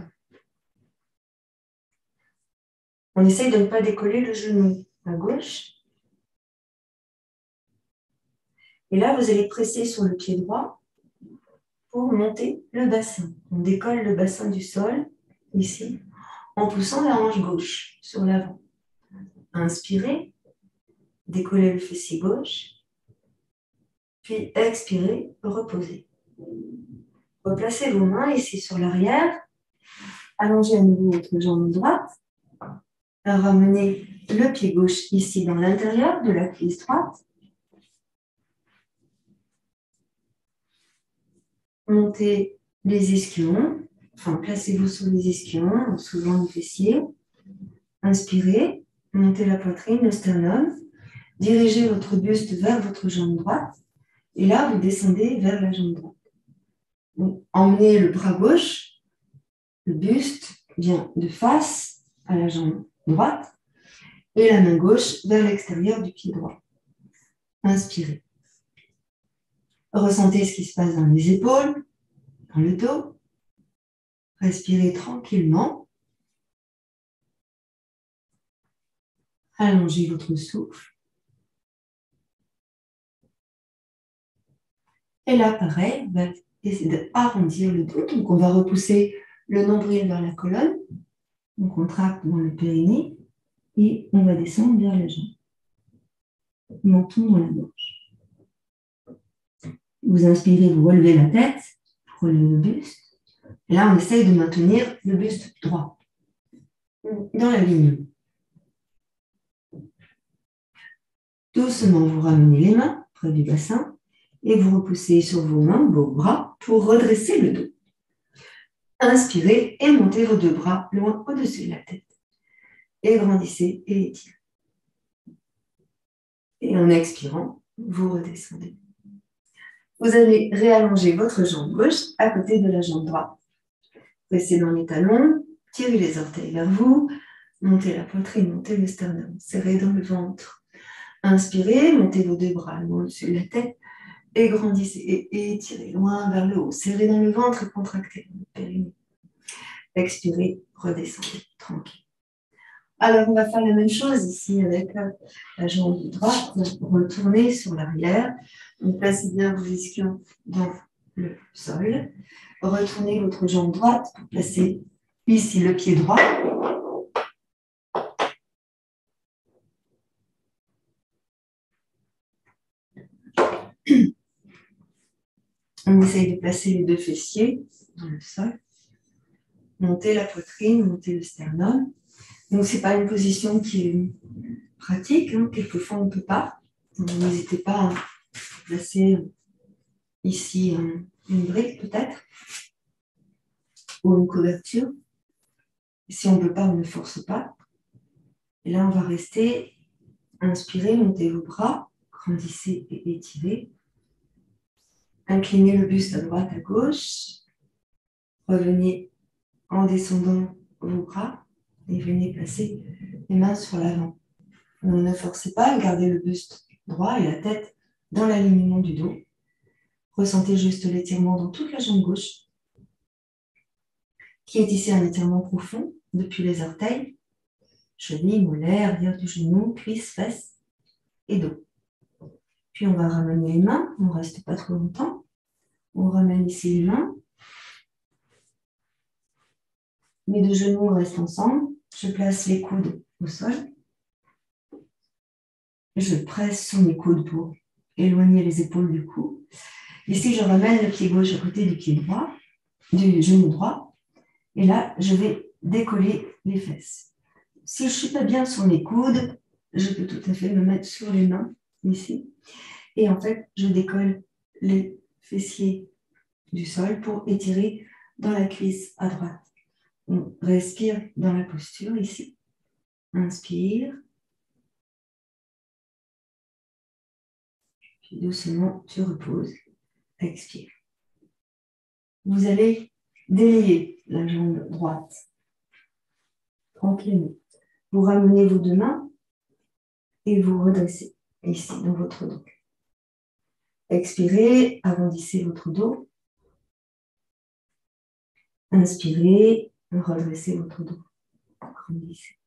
On essaye de ne pas décoller le genou à gauche. Et là, vous allez presser sur le pied droit pour monter le bassin. On décolle le bassin du sol, ici, en poussant la hanche gauche sur l'avant. Inspirez, décollez le fessier gauche, puis expirez, reposez. Replacez vos mains ici sur l'arrière, allongez à nouveau votre jambe droite, ramenez le pied gauche ici dans l'intérieur de la cuisse droite, montez les ischions, enfin placez-vous sur les ischions en soulevant le fessier, inspirez, montez la poitrine, le sternum, dirigez votre buste vers votre jambe droite, et là vous descendez vers la jambe droite. Donc, emmenez le bras gauche, le buste vient de face à la jambe droite, et la main gauche vers l'extérieur du pied droit. Inspirez. Ressentez ce qui se passe dans les épaules, dans le dos. Respirez tranquillement. Allongez votre souffle. Et là, pareil, on va essayer d'arrondir le dos. Donc, on va repousser le nombril vers la colonne. On contracte dans le périnée et on va descendre vers la jambe. Menton dans la gorge. Vous inspirez, vous relevez la tête, vous relevez le buste. Et là, on essaye de maintenir le buste droit dans la ligne. Doucement, vous ramenez les mains près du bassin et vous repoussez sur vos mains, vos bras, pour redresser le dos. Inspirez et montez vos deux bras loin au-dessus de la tête. Et grandissez et étirez. Et en expirant, vous redescendez. Vous allez réallonger votre jambe gauche à côté de la jambe droite. Pressez dans les talons, tirez les orteils vers vous, montez la poitrine, montez le sternum, serrez dans le ventre. Inspirez, montez vos deux bras loin au-dessus de la tête et grandissez et étirez loin vers le haut. Serrez dans le ventre et contractez le périnée. Expirez, redescendez, tranquille. Alors, on va faire la même chose ici avec la jambe droite. Retournez sur l'arrière. Donc, placez bien vos ischions dans le sol. Retournez votre jambe droite pour placer ici le pied droit. On essaye de placer les deux fessiers dans le sol. Montez la poitrine, montez le sternum. Donc, ce n'est pas une position qui est pratique. Hein. Quelquefois, on ne peut pas. N'hésitez pas à placer ici une brique peut-être ou une couverture. Si on ne peut pas, on ne force pas. Et là, on va rester. Inspirez, montez vos bras, grandissez et étirez. Inclinez le buste à droite, à gauche. Revenez en descendant vos bras et venez placer les mains sur l'avant. Ne forcez pas, gardez le buste droit et la tête dans l'alignement du dos. Ressentez juste l'étirement dans toute la jambe gauche, qui est ici un étirement profond depuis les orteils, cheville, mollet, arrière du genou, cuisse, fesses et dos. Puis on va ramener les mains, on ne reste pas trop longtemps. On ramène ici les mains. Mes deux genoux restent ensemble. Je place les coudes au sol. Je presse sur mes coudes pour éloigner les épaules du cou. Ici, je ramène le pied gauche à côté du pied droit, du genou droit. Et là, je vais décoller les fesses. Si je ne suis pas bien sur mes coudes, je peux tout à fait me mettre sur les mains, ici. Et en fait, je décolle les fessiers du sol pour étirer dans la cuisse à droite. On respire dans la posture, ici. Inspire. Puis doucement, tu reposes. Expire. Vous allez délier la jambe droite. Tranquillement. Vous ramenez vos deux mains et vous redressez ici dans votre dos. Expirez, arrondissez votre dos. Inspirez, redressez votre dos. Arrondissez.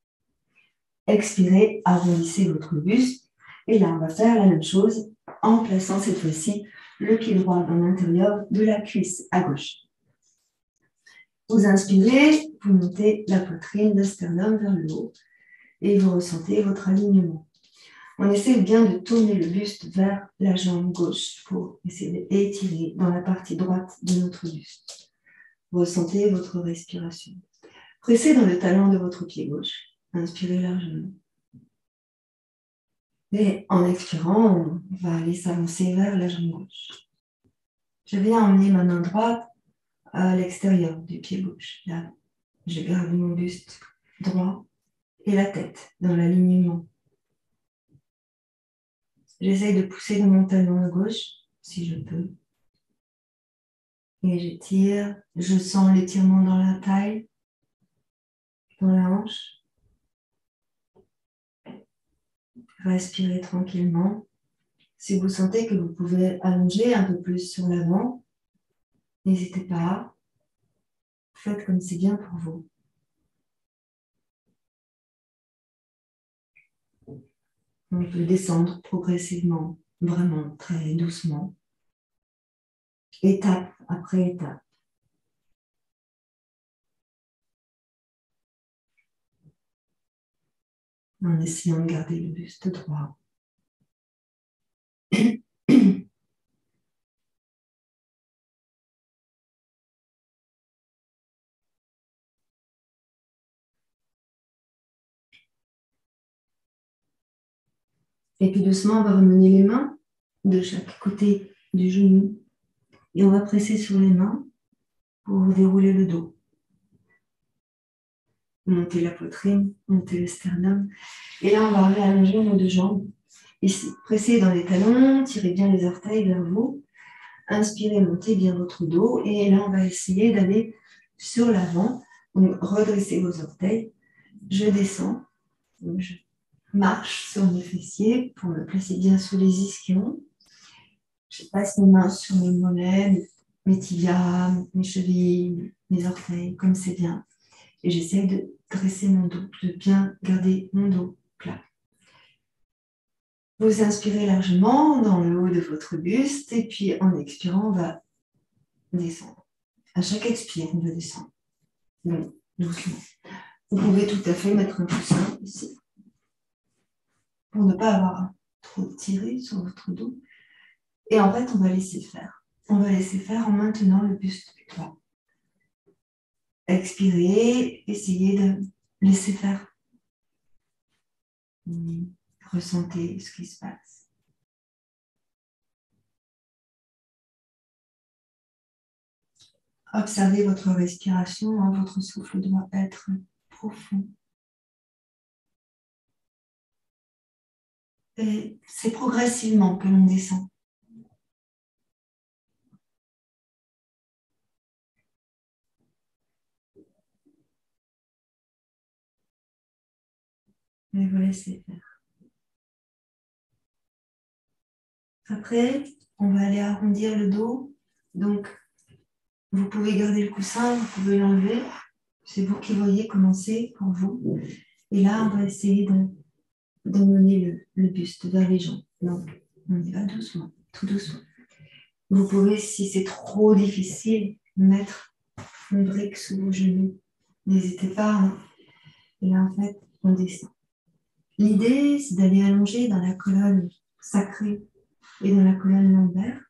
Expirez, arrondissez votre buste. Et là, on va faire la même chose en plaçant cette fois-ci le pied droit dans l'intérieur de la cuisse à gauche. Vous inspirez, vous montez la poitrine, le sternum vers le haut et vous ressentez votre alignement. On essaie bien de tourner le buste vers la jambe gauche pour essayer d'étirer dans la partie droite de notre buste. Ressentez votre respiration. Pressez dans le talon de votre pied gauche. Inspirez largement. Et en expirant, on va aller s'avancer vers la jambe gauche. Je viens emmener ma main droite à l'extérieur du pied gauche. Là, je garde mon buste droit et la tête dans l'alignement. J'essaye de pousser dans mon talon gauche, si je peux. Et j'étire. Je sens l'étirement dans la taille, dans la hanche. Respirez tranquillement. Si vous sentez que vous pouvez allonger un peu plus sur l'avant, n'hésitez pas. Faites comme c'est bien pour vous. On peut descendre progressivement, vraiment très doucement, étape après étape. En essayant de garder le buste droit. Et puis doucement, on va remener les mains de chaque côté du genou. Et on va presser sur les mains pour dérouler le dos. Monter la poitrine, monter le sternum. Et là, on va réallonger nos deux jambes. Ici, pressez dans les talons, tirez bien les orteils vers vous. Inspirez, montez bien votre dos. Et là, on va essayer d'aller sur l'avant. Redressez vos orteils. Je descends. Je marche sur mes fessiers pour me placer bien sous les ischions. Je passe mes mains sur mes mollets, mes tibias, mes chevilles, mes orteils, comme c'est bien. Et j'essaie de dresser mon dos, de bien garder mon dos plat. Vous inspirez largement dans le haut de votre buste et puis en expirant, on va descendre. À chaque expire, on va descendre. Donc, doucement. Vous pouvez tout à fait mettre un coussin ici pour ne pas avoir trop tiré sur votre dos. Et en fait, on va laisser faire. On va laisser faire en maintenant le buste droit. Expirez, essayez de laisser faire. Ressentez ce qui se passe. Observez votre respiration, votre souffle doit être profond. Et c'est progressivement que l'on descend. Et vous laissez faire. Après, on va aller arrondir le dos. Donc, vous pouvez garder le coussin, vous pouvez l'enlever. C'est vous qui voyez comment c'est pour vous. Et là, on va essayer de mener le buste vers les jambes. Donc, on y va doucement, tout doucement. Vous pouvez, si c'est trop difficile, mettre une brique sous vos genoux. N'hésitez pas. Hein. Et là, en fait, on descend. L'idée, c'est d'aller allonger dans la colonne sacrée et dans la colonne lombaire.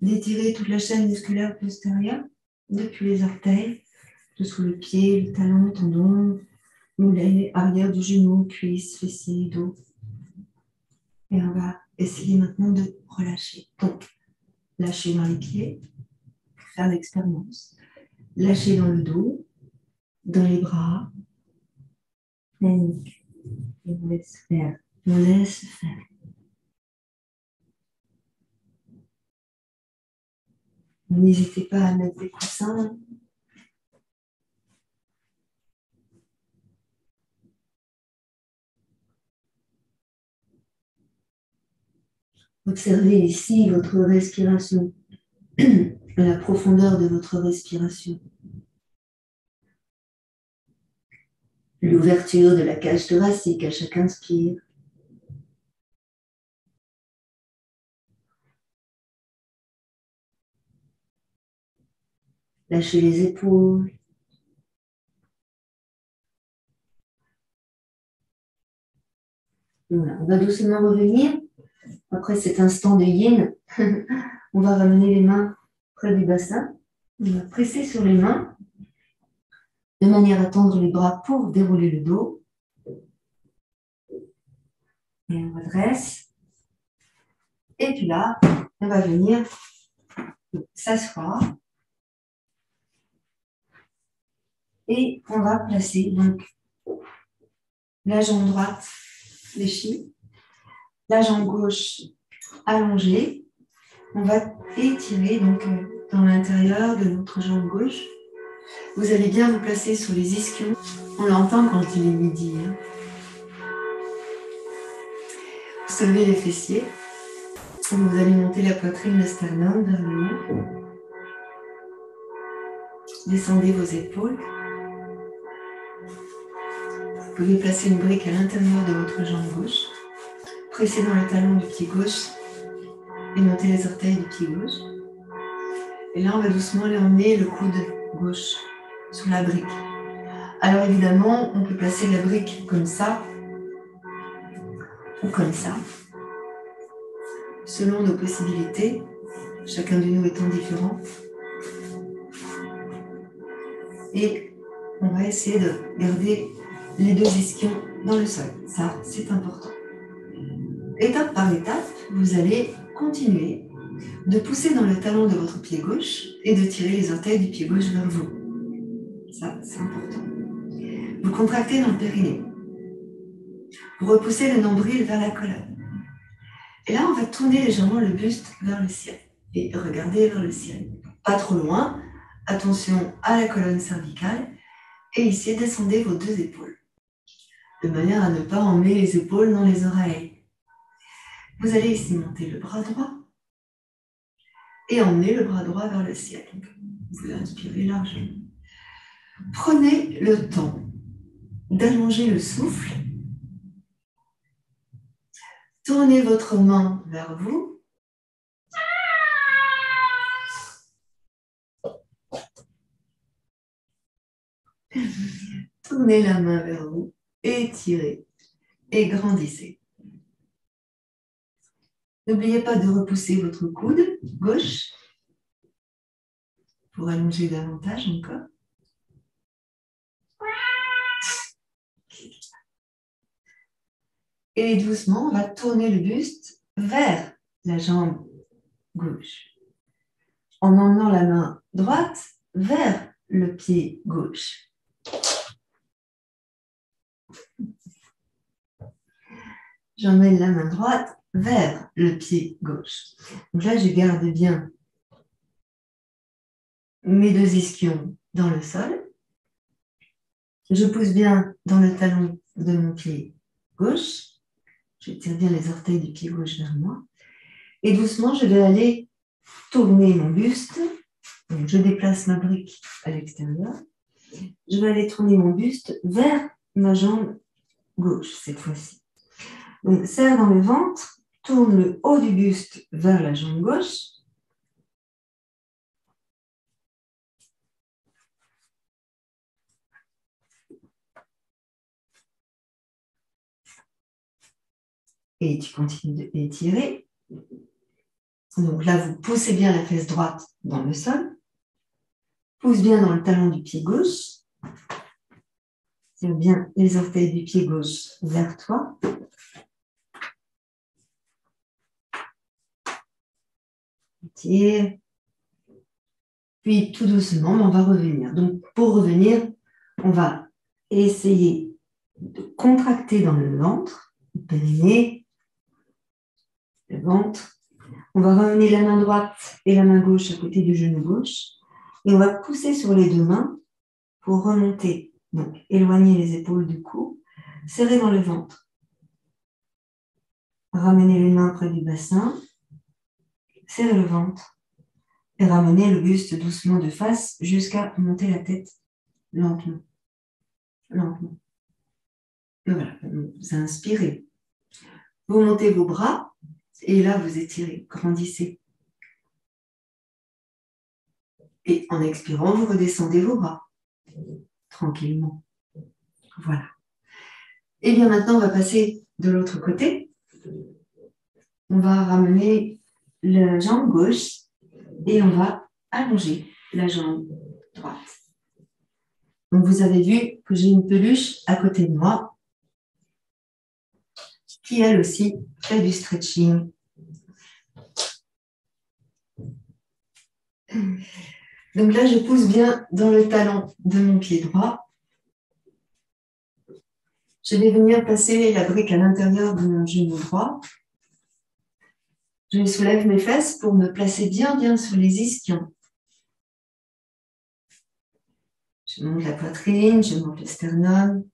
D'étirer toute la chaîne musculaire postérieure, depuis les orteils, sous le pied, le talon, le tendon, mollets, arrière du genou, cuisse, fessier, dos. Et on va essayer maintenant de relâcher. Donc, lâcher dans les pieds, faire l'expérience. Lâcher dans le dos, dans les bras, la nuque. Et on laisse faire. On laisse faire. N'hésitez pas à mettre des coussins. Observez ici votre respiration, la profondeur de votre respiration. L'ouverture de la cage thoracique à chaque inspire. Lâchez les épaules. Voilà, on va doucement revenir. Après cet instant de yin, on va ramener les mains près du bassin. On va presser sur les mains de manière à tendre les bras pour dérouler le dos. Et on redresse. Et puis là, on va venir s'asseoir. Et on va placer donc la jambe droite fléchie, la jambe gauche allongée. On va étirer donc dans l'intérieur de notre jambe gauche. Vous allez bien vous placer sur les ischions. On l'entend quand il est midi. Hein. Vous soulevez les fessiers. Vous allez monter la poitrine, le sternum vers le haut. Descendez vos épaules. Vous pouvez placer une brique à l'intérieur de votre jambe gauche. Pressez dans le talon du pied gauche et montez les orteils du pied gauche. Et là, on va doucement aller emmener le coude gauche sur la brique. Alors évidemment, on peut placer la brique comme ça ou comme ça, selon nos possibilités, chacun de nous étant différent. Et on va essayer de garder les deux ischions dans le sol. Ça, c'est important. Étape par étape, vous allez continuer de pousser dans le talon de votre pied gauche et de tirer les orteils du pied gauche vers vous. Ça, c'est important. Vous contractez dans le périnée. Vous repoussez le nombril vers la colonne. Et là, on va tourner légèrement le buste vers le ciel et regarder vers le ciel. Pas trop loin. Attention à la colonne cervicale. Et ici, descendez vos deux épaules, de manière à ne pas emmener les épaules dans les oreilles. Vous allez ici monter le bras droit et emmener le bras droit vers le ciel. Donc, vous inspirez largement. Prenez le temps d'allonger le souffle. Tournez votre main vers vous. Tournez la main vers vous, étirez et grandissez. N'oubliez pas de repousser votre coude gauche pour allonger davantage encore. Et doucement, on va tourner le buste vers la jambe gauche, en emmenant la main droite vers le pied gauche. J'emmène la main droite vers le pied gauche. Donc là, je garde bien mes deux ischions dans le sol. Je pousse bien dans le talon de mon pied gauche. Je tire bien les orteils du pied gauche vers moi. Et doucement, je vais aller tourner mon buste. Donc, je déplace ma brique à l'extérieur. Je vais aller tourner mon buste vers ma jambe gauche cette fois-ci. Donc, serre dans le ventre, tourne le haut du buste vers la jambe gauche. Et tu continues d'étirer. Donc là, vous poussez bien la fesse droite dans le sol. Pousse bien dans le talon du pied gauche. Tire bien les orteils du pied gauche vers toi. Tire. Puis tout doucement, on va revenir. Donc pour revenir, on va essayer de contracter dans le ventre, le périnée, le ventre. On va ramener la main droite et la main gauche à côté du genou gauche. Et on va pousser sur les deux mains pour remonter. Donc, éloigner les épaules du cou, serrer dans le ventre. Ramener les mains près du bassin, serrer le ventre et ramener le buste doucement de face jusqu'à monter la tête lentement. Lentement. Et voilà, vous inspirez. Vous montez vos bras et là, vous étirez, grandissez. Et en expirant, vous redescendez vos bras tranquillement. Voilà. Et bien maintenant, on va passer de l'autre côté. On va ramener la jambe gauche et on va allonger la jambe droite. Donc, vous avez vu que j'ai une peluche à côté de moi qui, elle aussi, fait du stretching. Donc là, je pousse bien dans le talon de mon pied droit. Je vais venir passer la brique à l'intérieur de mon genou droit. Je soulève mes fesses pour me placer bien sur les ischions. Je monte la poitrine, je monte le sternum.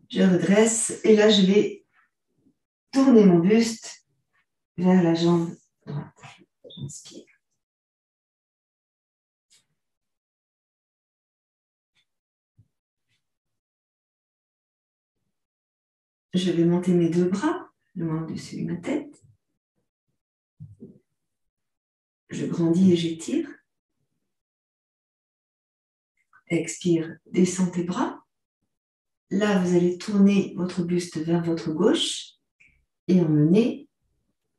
Je redresse et là, je vais tourner mon buste vers la jambe droite. J'inspire. Je vais monter mes deux bras, le main au-dessus de ma tête. Je grandis et j'étire. Expire, descends tes bras. Là, vous allez tourner votre buste vers votre gauche et emmener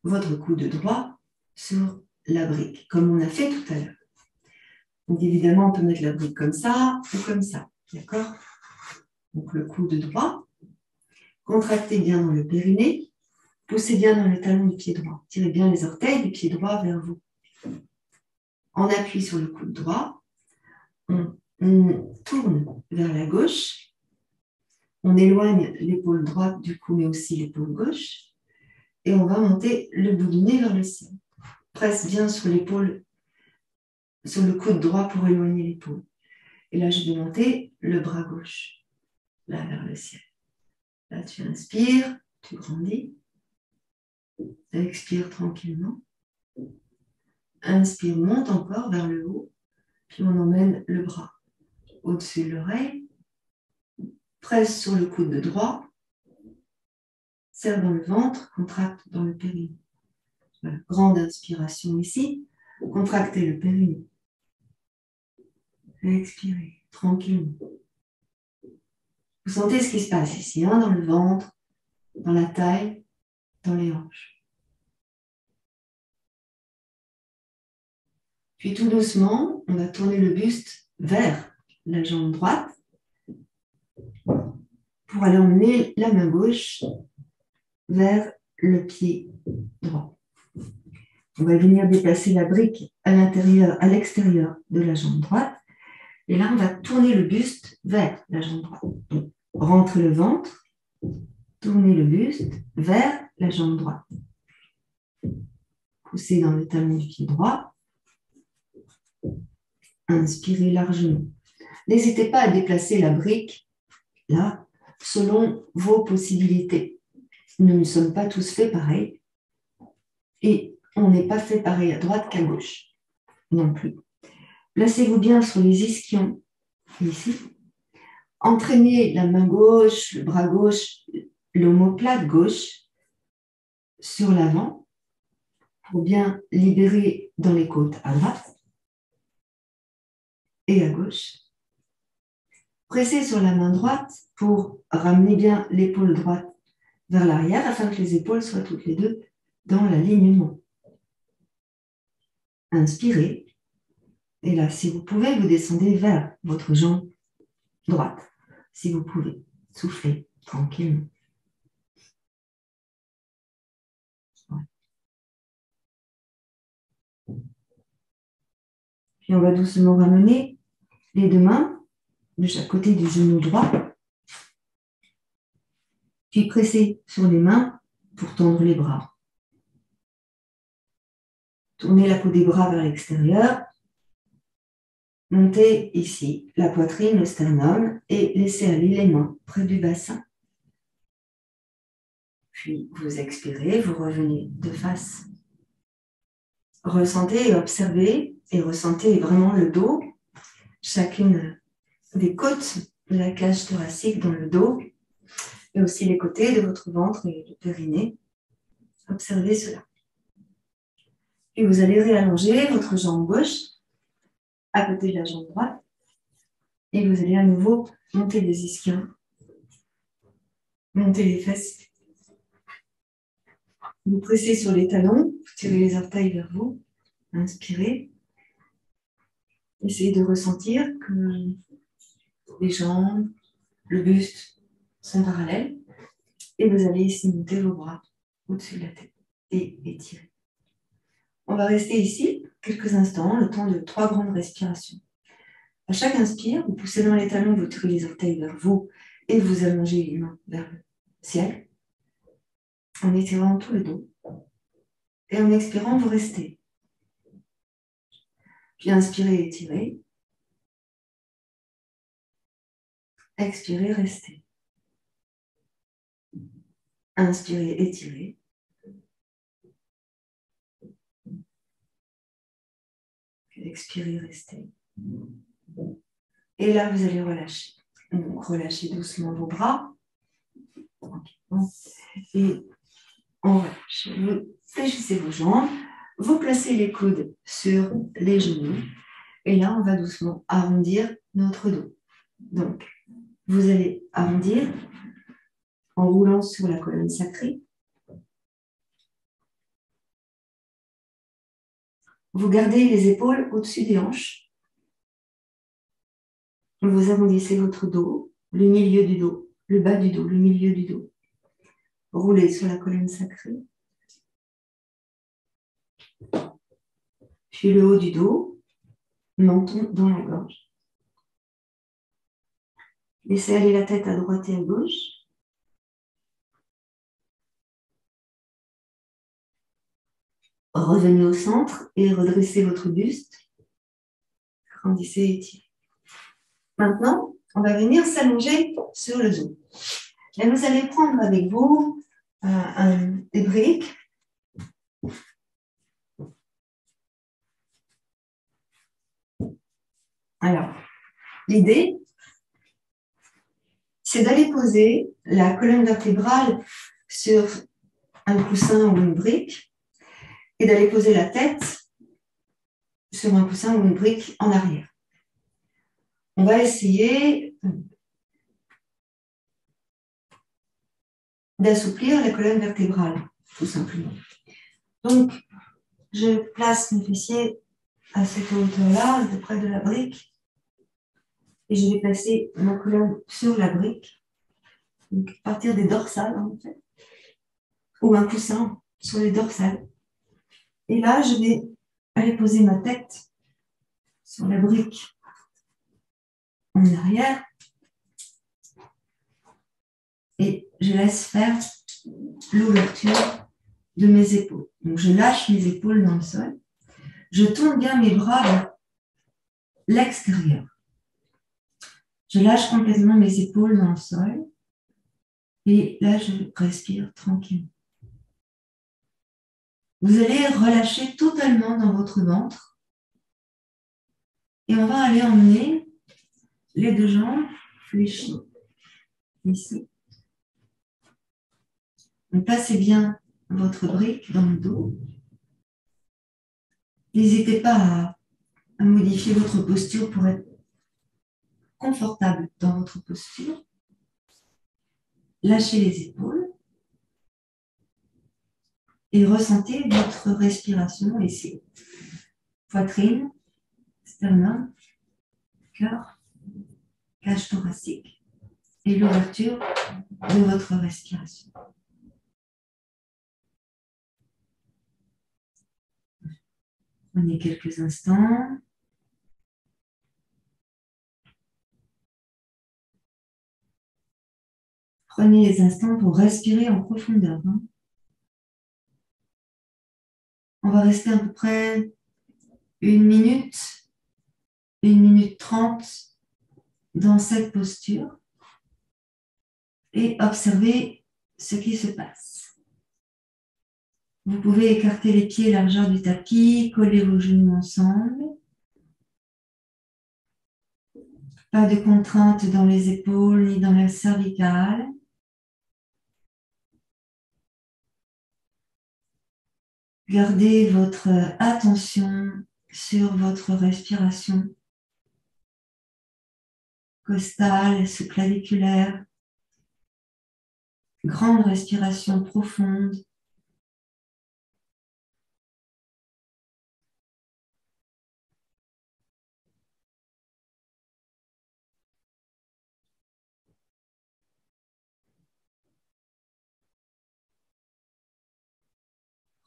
votre coude droit sur la brique, comme on a fait tout à l'heure. Donc, évidemment, on peut mettre la brique comme ça ou comme ça, d'accord? Donc, le coude droit. Contractez bien dans le périnée. Poussez bien dans le talon du pied droit. Tirez bien les orteils du pied droit vers vous. On appuie sur le coude droit. On tourne vers la gauche. On éloigne l'épaule droite du cou, mais aussi l'épaule gauche. Et on va monter le bout du nez vers le ciel. Presse bien sur l'épaule, sur le coude droit pour éloigner l'épaule. Et là, je vais monter le bras gauche, là, vers le ciel. Là, tu inspires, tu grandis. Expire tranquillement. Inspire, monte encore vers le haut. Puis on emmène le bras au-dessus de l'oreille. Presse sur le coude droit. Serre dans le ventre, contracte dans le périnée. Voilà. Grande inspiration ici. Contractez le périnée. Expirez tranquillement. Vous sentez ce qui se passe ici, hein, dans le ventre, dans la taille, dans les hanches. Puis tout doucement, on va tourner le buste vers la jambe droite pour aller emmener la main gauche vers le pied droit. On va venir déplacer la brique à l'intérieur, à l'extérieur de la jambe droite. Et là, on va tourner le buste vers la jambe droite. Donc, rentrez le ventre, tournez le buste vers la jambe droite. Poussez dans le talon du pied droit. Inspirez largement. N'hésitez pas à déplacer la brique, là, selon vos possibilités. Nous ne sommes pas tous faits pareil. Et on n'est pas fait pareil à droite qu'à gauche non plus. Placez-vous bien sur les ischions, ici. Entraînez la main gauche, le bras gauche, l'omoplate gauche sur l'avant pour bien libérer dans les côtes à droite et à gauche. Pressez sur la main droite pour ramener bien l'épaule droite vers l'arrière afin que les épaules soient toutes les deux dans l'alignement. Inspirez. Et là, si vous pouvez, vous descendez vers votre jambe droite. Si vous pouvez, soufflez tranquillement. Puis on va doucement ramener les deux mains de chaque côté du genou droit. Puis presser sur les mains pour tendre les bras. Tournez la peau des bras vers l'extérieur. Montez ici la poitrine, le sternum et laissez aller les mains près du bassin. Puis vous expirez, vous revenez de face. Ressentez et observez et ressentez vraiment le dos, chacune des côtes de la cage thoracique dans le dos et aussi les côtés de votre ventre et le périnée. Observez cela. Puis vous allez réallonger votre jambe gauche à côté de la jambe droite et vous allez à nouveau monter les ischions, monter les fesses. Vous pressez sur les talons, vous tirez les orteils vers vous, inspirez. Essayez de ressentir que les jambes, le buste sont parallèles et vous allez ici monter vos bras au-dessus de la tête et étirer. On va rester ici quelques instants, le temps de 3 grandes respirations. À chaque inspire, vous poussez dans les talons, vous tirez les orteils vers vous et vous allongez les mains vers le ciel en étirant tout le dos. Et en expirant, vous restez. Puis inspirez, étirez. Expirez, restez. Inspirez, étirez. Expirez, restez. Et là, vous allez relâcher. Donc, relâchez doucement vos bras. Et on relâche. Vous fléchissez vos jambes. Vous placez les coudes sur les genoux. Et là, on va doucement arrondir notre dos. Donc, vous allez arrondir en roulant sur la colonne sacrée. Vous gardez les épaules au-dessus des hanches. Vous arrondissez votre dos, le milieu du dos, le bas du dos, le milieu du dos. Roulez sur la colonne sacrée. Puis le haut du dos, menton dans la gorge. Laissez aller la tête à droite et à gauche. Revenez au centre et redressez votre buste. Grandissez et étirez. Maintenant, on va venir s'allonger sur le dos. Et vous allez prendre avec vous des briques. Alors, l'idée, c'est d'aller poser la colonne vertébrale sur un coussin ou une brique et d'aller poser la tête sur un coussin ou une brique en arrière. On va essayer d'assouplir la colonne vertébrale, tout simplement. Donc, je place mes fessiers à cette hauteur-là, à peu près de la brique, et je vais placer ma colonne sur la brique, donc à partir des dorsales, en fait, ou un coussin sur les dorsales. Et là, je vais aller poser ma tête sur la brique en arrière, et je laisse faire l'ouverture de mes épaules. Donc, je lâche mes épaules dans le sol. Je tourne bien mes bras vers l'extérieur. Je lâche complètement mes épaules dans le sol. Et là, je respire tranquillement. Vous allez relâcher totalement dans votre ventre. Et on va aller emmener les deux jambes fléchies. Ici. Donc, placez bien votre brique dans le dos. N'hésitez pas à modifier votre posture pour être confortable dans votre posture. Lâchez les épaules et ressentez votre respiration ici. Poitrine, sternum, cœur, cage thoracique et l'ouverture de votre respiration. Prenez quelques instants. Prenez les instants pour respirer en profondeur. On va rester à peu près 1 minute 30 dans cette posture et observer ce qui se passe. Vous pouvez écarter les pieds largeur du tapis, coller vos genoux ensemble. Pas de contrainte dans les épaules ni dans la cervicale. Gardez votre attention sur votre respiration costale, sous-claviculaire. Grande respiration profonde.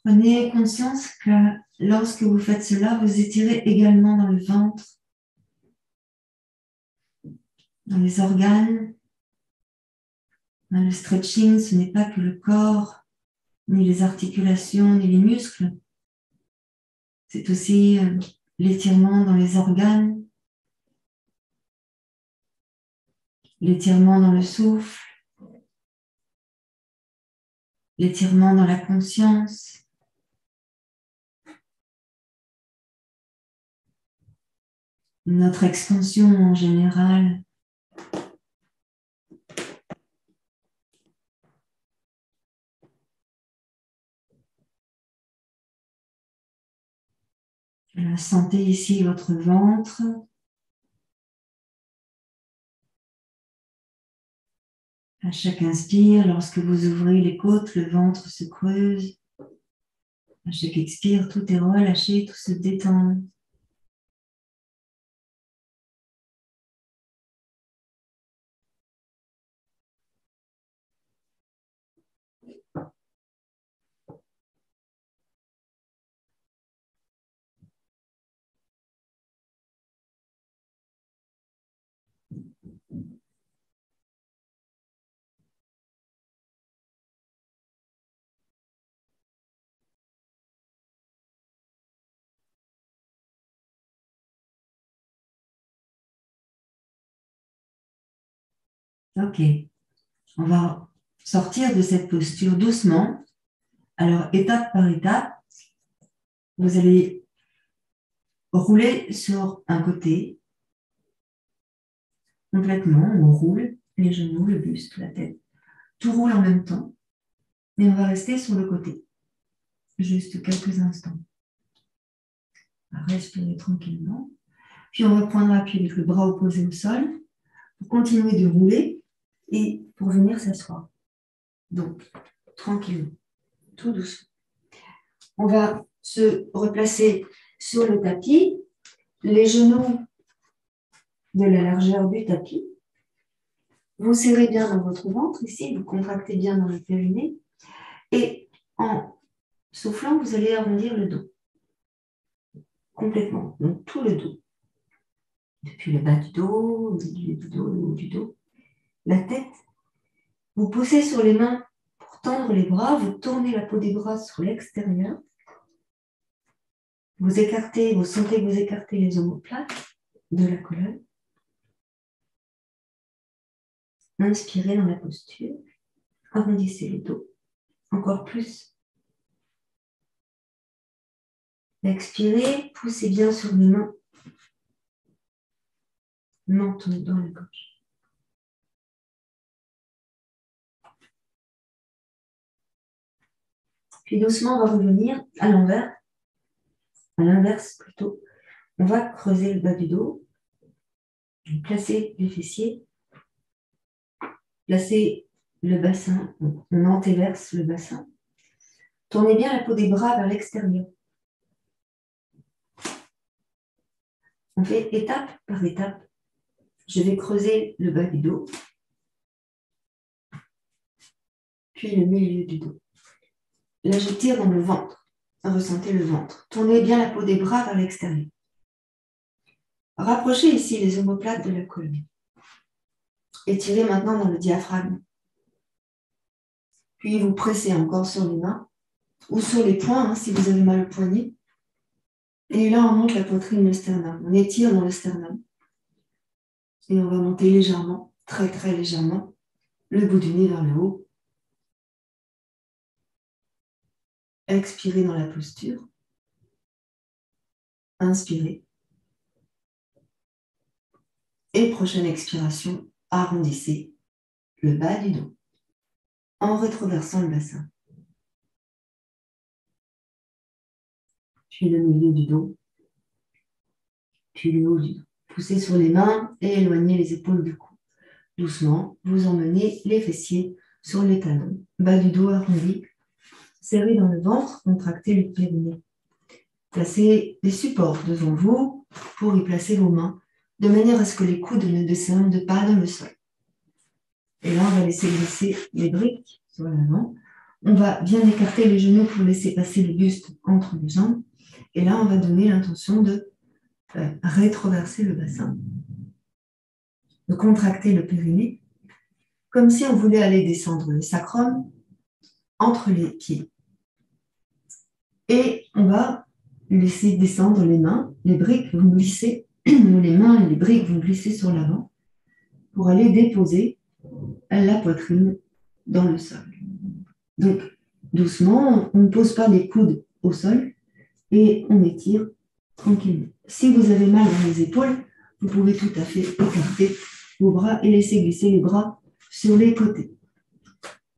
Prenez conscience que lorsque vous faites cela, vous étirez également dans le ventre, dans les organes. Dans le stretching, ce n'est pas que le corps, ni les articulations, ni les muscles. C'est aussi l'étirement dans les organes, l'étirement dans le souffle, l'étirement dans la conscience. Notre expansion en général. Sentez ici votre ventre. À chaque inspire, lorsque vous ouvrez les côtes, le ventre se creuse. À chaque expire, tout est relâché, tout se détend. Ok, on va sortir de cette posture doucement. Alors, étape par étape, vous allez rouler sur un côté, complètement. On roule les genoux, le buste, la tête. Tout roule en même temps. Et on va rester sur le côté, juste quelques instants. On va respirer tranquillement. Puis on va prendre appui avec le bras opposé au sol pour continuer de rouler et pour venir s'asseoir. Donc, tranquillement, tout doucement. On va se replacer sur le tapis, les genoux de la largeur du tapis. Vous serrez bien dans votre ventre ici, vous contractez bien dans le périnée. Et en soufflant, vous allez arrondir le dos. Complètement, donc tout le dos. Depuis le bas du dos, le milieu du dos, le haut du dos. La tête, vous poussez sur les mains pour tendre les bras, vous tournez la peau des bras sur l'extérieur. Vous écartez, vous sentez que vous écartez les omoplates de la colonne. Inspirez dans la posture. Arrondissez le dos. Encore plus. Expirez, poussez bien sur les mains. Menton dans la gorge. Puis doucement, on va revenir à l'envers. À l'inverse plutôt. On va creuser le bas du dos. Placez les fessiers. Placez le bassin. On antéverse le bassin. Tournez bien la peau des bras vers l'extérieur. On fait étape par étape. Je vais creuser le bas du dos, puis le milieu du dos. Là, je tire dans le ventre. Ressentez le ventre. Tournez bien la peau des bras vers l'extérieur. Rapprochez ici les omoplates de la colonne. Étirez maintenant dans le diaphragme. Puis vous pressez encore sur les mains ou sur les poings si vous avez mal au poignet. Et là, on monte la poitrine, le sternum. On étire dans le sternum. Et on va monter légèrement, très très légèrement, le bout du nez vers le haut. Expirez dans la posture. Inspirez. Et prochaine expiration, arrondissez le bas du dos en rétroversant le bassin. Puis le milieu du dos, puis le haut du dos. Poussez sur les mains et éloignez les épaules du cou. Doucement, vous emmenez les fessiers sur les talons. Bas du dos arrondi. Serrez dans le ventre, contractez le périnée. Placez des supports devant vous pour y placer vos mains, de manière à ce que les coudes ne descendent pas dans le sol. Et là, on va laisser glisser les briques sur l'avant. On va bien écarter les genoux pour laisser passer le buste entre les jambes. Et là, on va donner l'intention de rétroverser le bassin, de contracter le périnée, comme si on voulait aller descendre le sacrum entre les pieds. Et on va laisser descendre les mains, les briques vont glisser, les mains et les briques vont glisser sur l'avant pour aller déposer la poitrine dans le sol. Donc, doucement, on ne pose pas les coudes au sol et on étire tranquillement. Si vous avez mal dans les épaules, vous pouvez tout à fait écarter vos bras et laisser glisser les bras sur les côtés.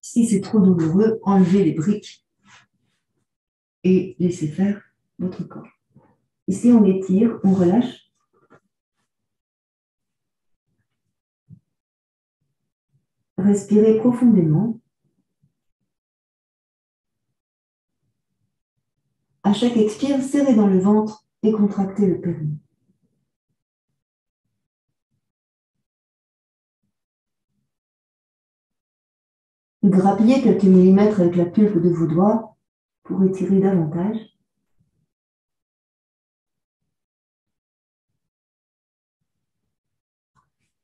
Si c'est trop douloureux, enlevez les briques et laissez faire votre corps. Ici, on étire, on relâche. Respirez profondément. À chaque expire, serrez dans le ventre et contractez le périnée. Grappillez quelques millimètres avec la pulpe de vos doigts pour étirer davantage.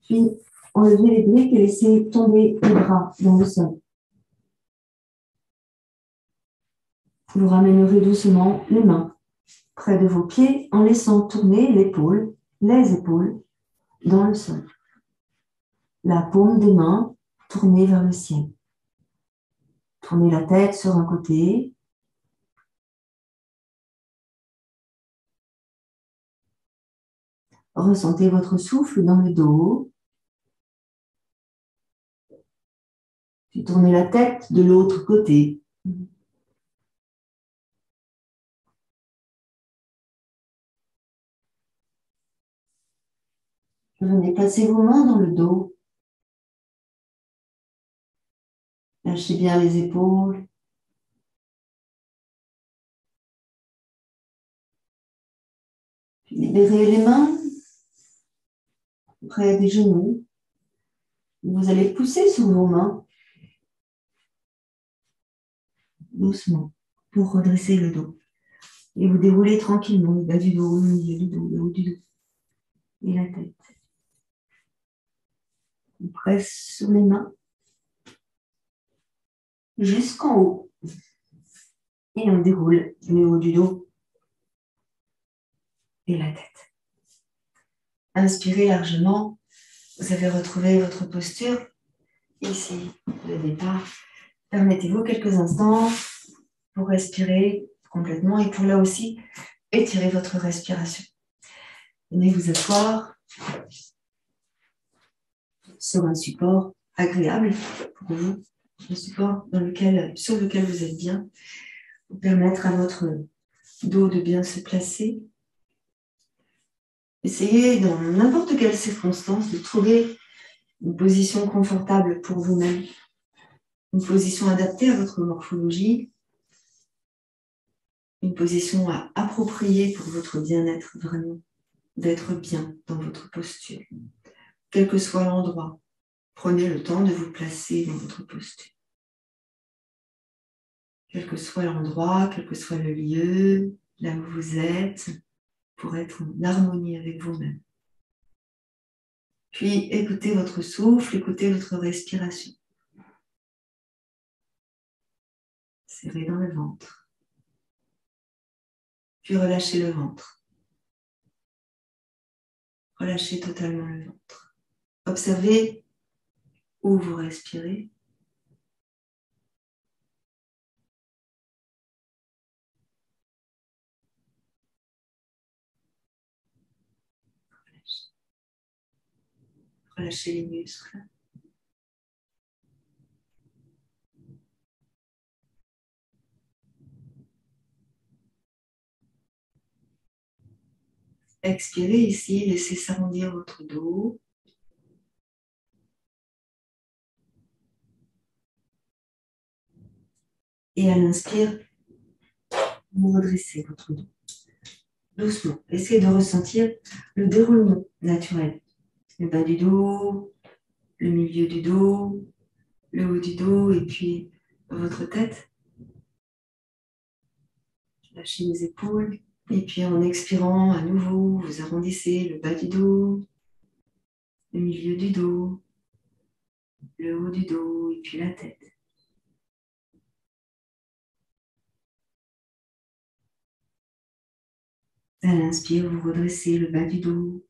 Puis, enlevez les briques et laissez tomber les bras dans le sol. Vous ramènerez doucement les mains près de vos pieds en laissant tourner les épaules dans le sol. La paume des mains tournée vers le ciel. Tournez la tête sur un côté. Ressentez votre souffle dans le dos. Puis tournez la tête de l'autre côté. Venez placer vos mains dans le dos. Lâchez bien les épaules. Puis libérez les mains près des genoux. Vous allez pousser sur vos mains doucement pour redresser le dos. Et vous déroulez tranquillement le bas du dos, le milieu du dos, le haut du dos et la tête. On presse sur les mains jusqu'en haut. Et on déroule le haut du dos et la tête. Inspirez largement. Vous avez retrouvé votre posture. Ici, le départ. Permettez-vous quelques instants pour respirer complètement et pour là aussi étirer votre respiration. Venez vous asseoir sur un support agréable pour vous, un support sur lequel vous êtes bien, pour permettre à votre dos de bien se placer. Essayez dans n'importe quelle circonstance de trouver une position confortable pour vous-même, une position adaptée à votre morphologie, une position appropriée pour votre bien-être vraiment, d'être bien dans votre posture. Quel que soit l'endroit, prenez le temps de vous placer dans votre posture. Quel que soit l'endroit, quel que soit le lieu, là où vous êtes, pour être en harmonie avec vous-même. Puis écoutez votre souffle, écoutez votre respiration. Serrez dans le ventre. Puis relâchez le ventre. Relâchez totalement le ventre. Observez où vous respirez. Relâchez les muscles. Expirez ici, laissez s'arrondir votre dos. Et à l'inspire, vous redressez votre dos. Doucement, essayez de ressentir le déroulement naturel. Le bas du dos, le milieu du dos, le haut du dos et puis votre tête. Lâchez les épaules. Et puis en expirant à nouveau, vous arrondissez le bas du dos, le milieu du dos, le haut du dos et puis la tête. À l'inspire, vous redressez le bas du dos,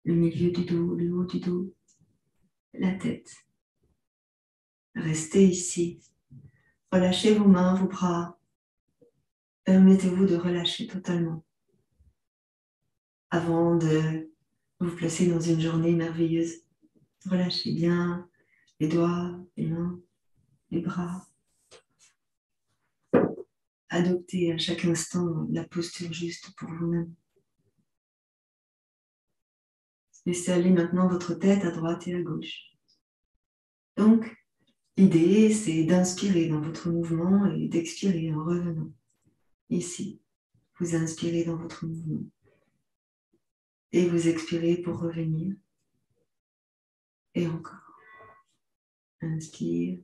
le milieu du dos, le haut du dos, la tête. Restez ici. Relâchez vos mains, vos bras. Permettez-vous de relâcher totalement avant de vous placer dans une journée merveilleuse. Relâchez bien les doigts, les mains, les bras. Adoptez à chaque instant la posture juste pour vous-même. Laissez aller maintenant votre tête à droite et à gauche. Donc, l'idée, c'est d'inspirer dans votre mouvement et d'expirer en revenant. Ici, vous inspirez dans votre mouvement. Et vous expirez pour revenir. Et encore. Inspire.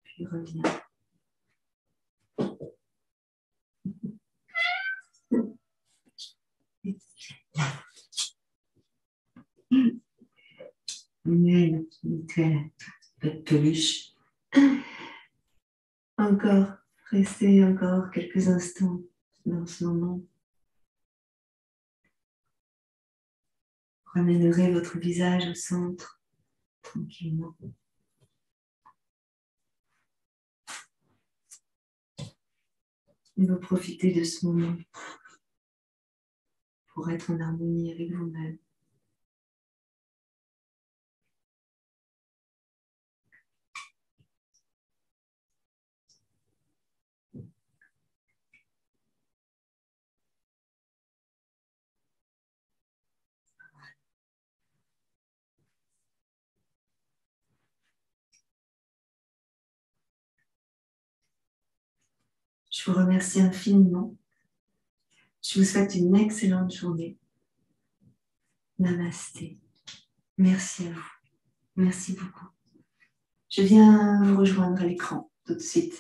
Puis reviens. Nickel. Pas de peluche. Encore. Restez encore quelques instants dans ce moment. Ramènerez votre visage au centre, tranquillement. Et vous profitez de ce moment pour être en harmonie avec vous-même. Je vous remercie infiniment. Je vous souhaite une excellente journée. Namasté. Merci à vous. Merci beaucoup. Je viens vous rejoindre à l'écran tout de suite.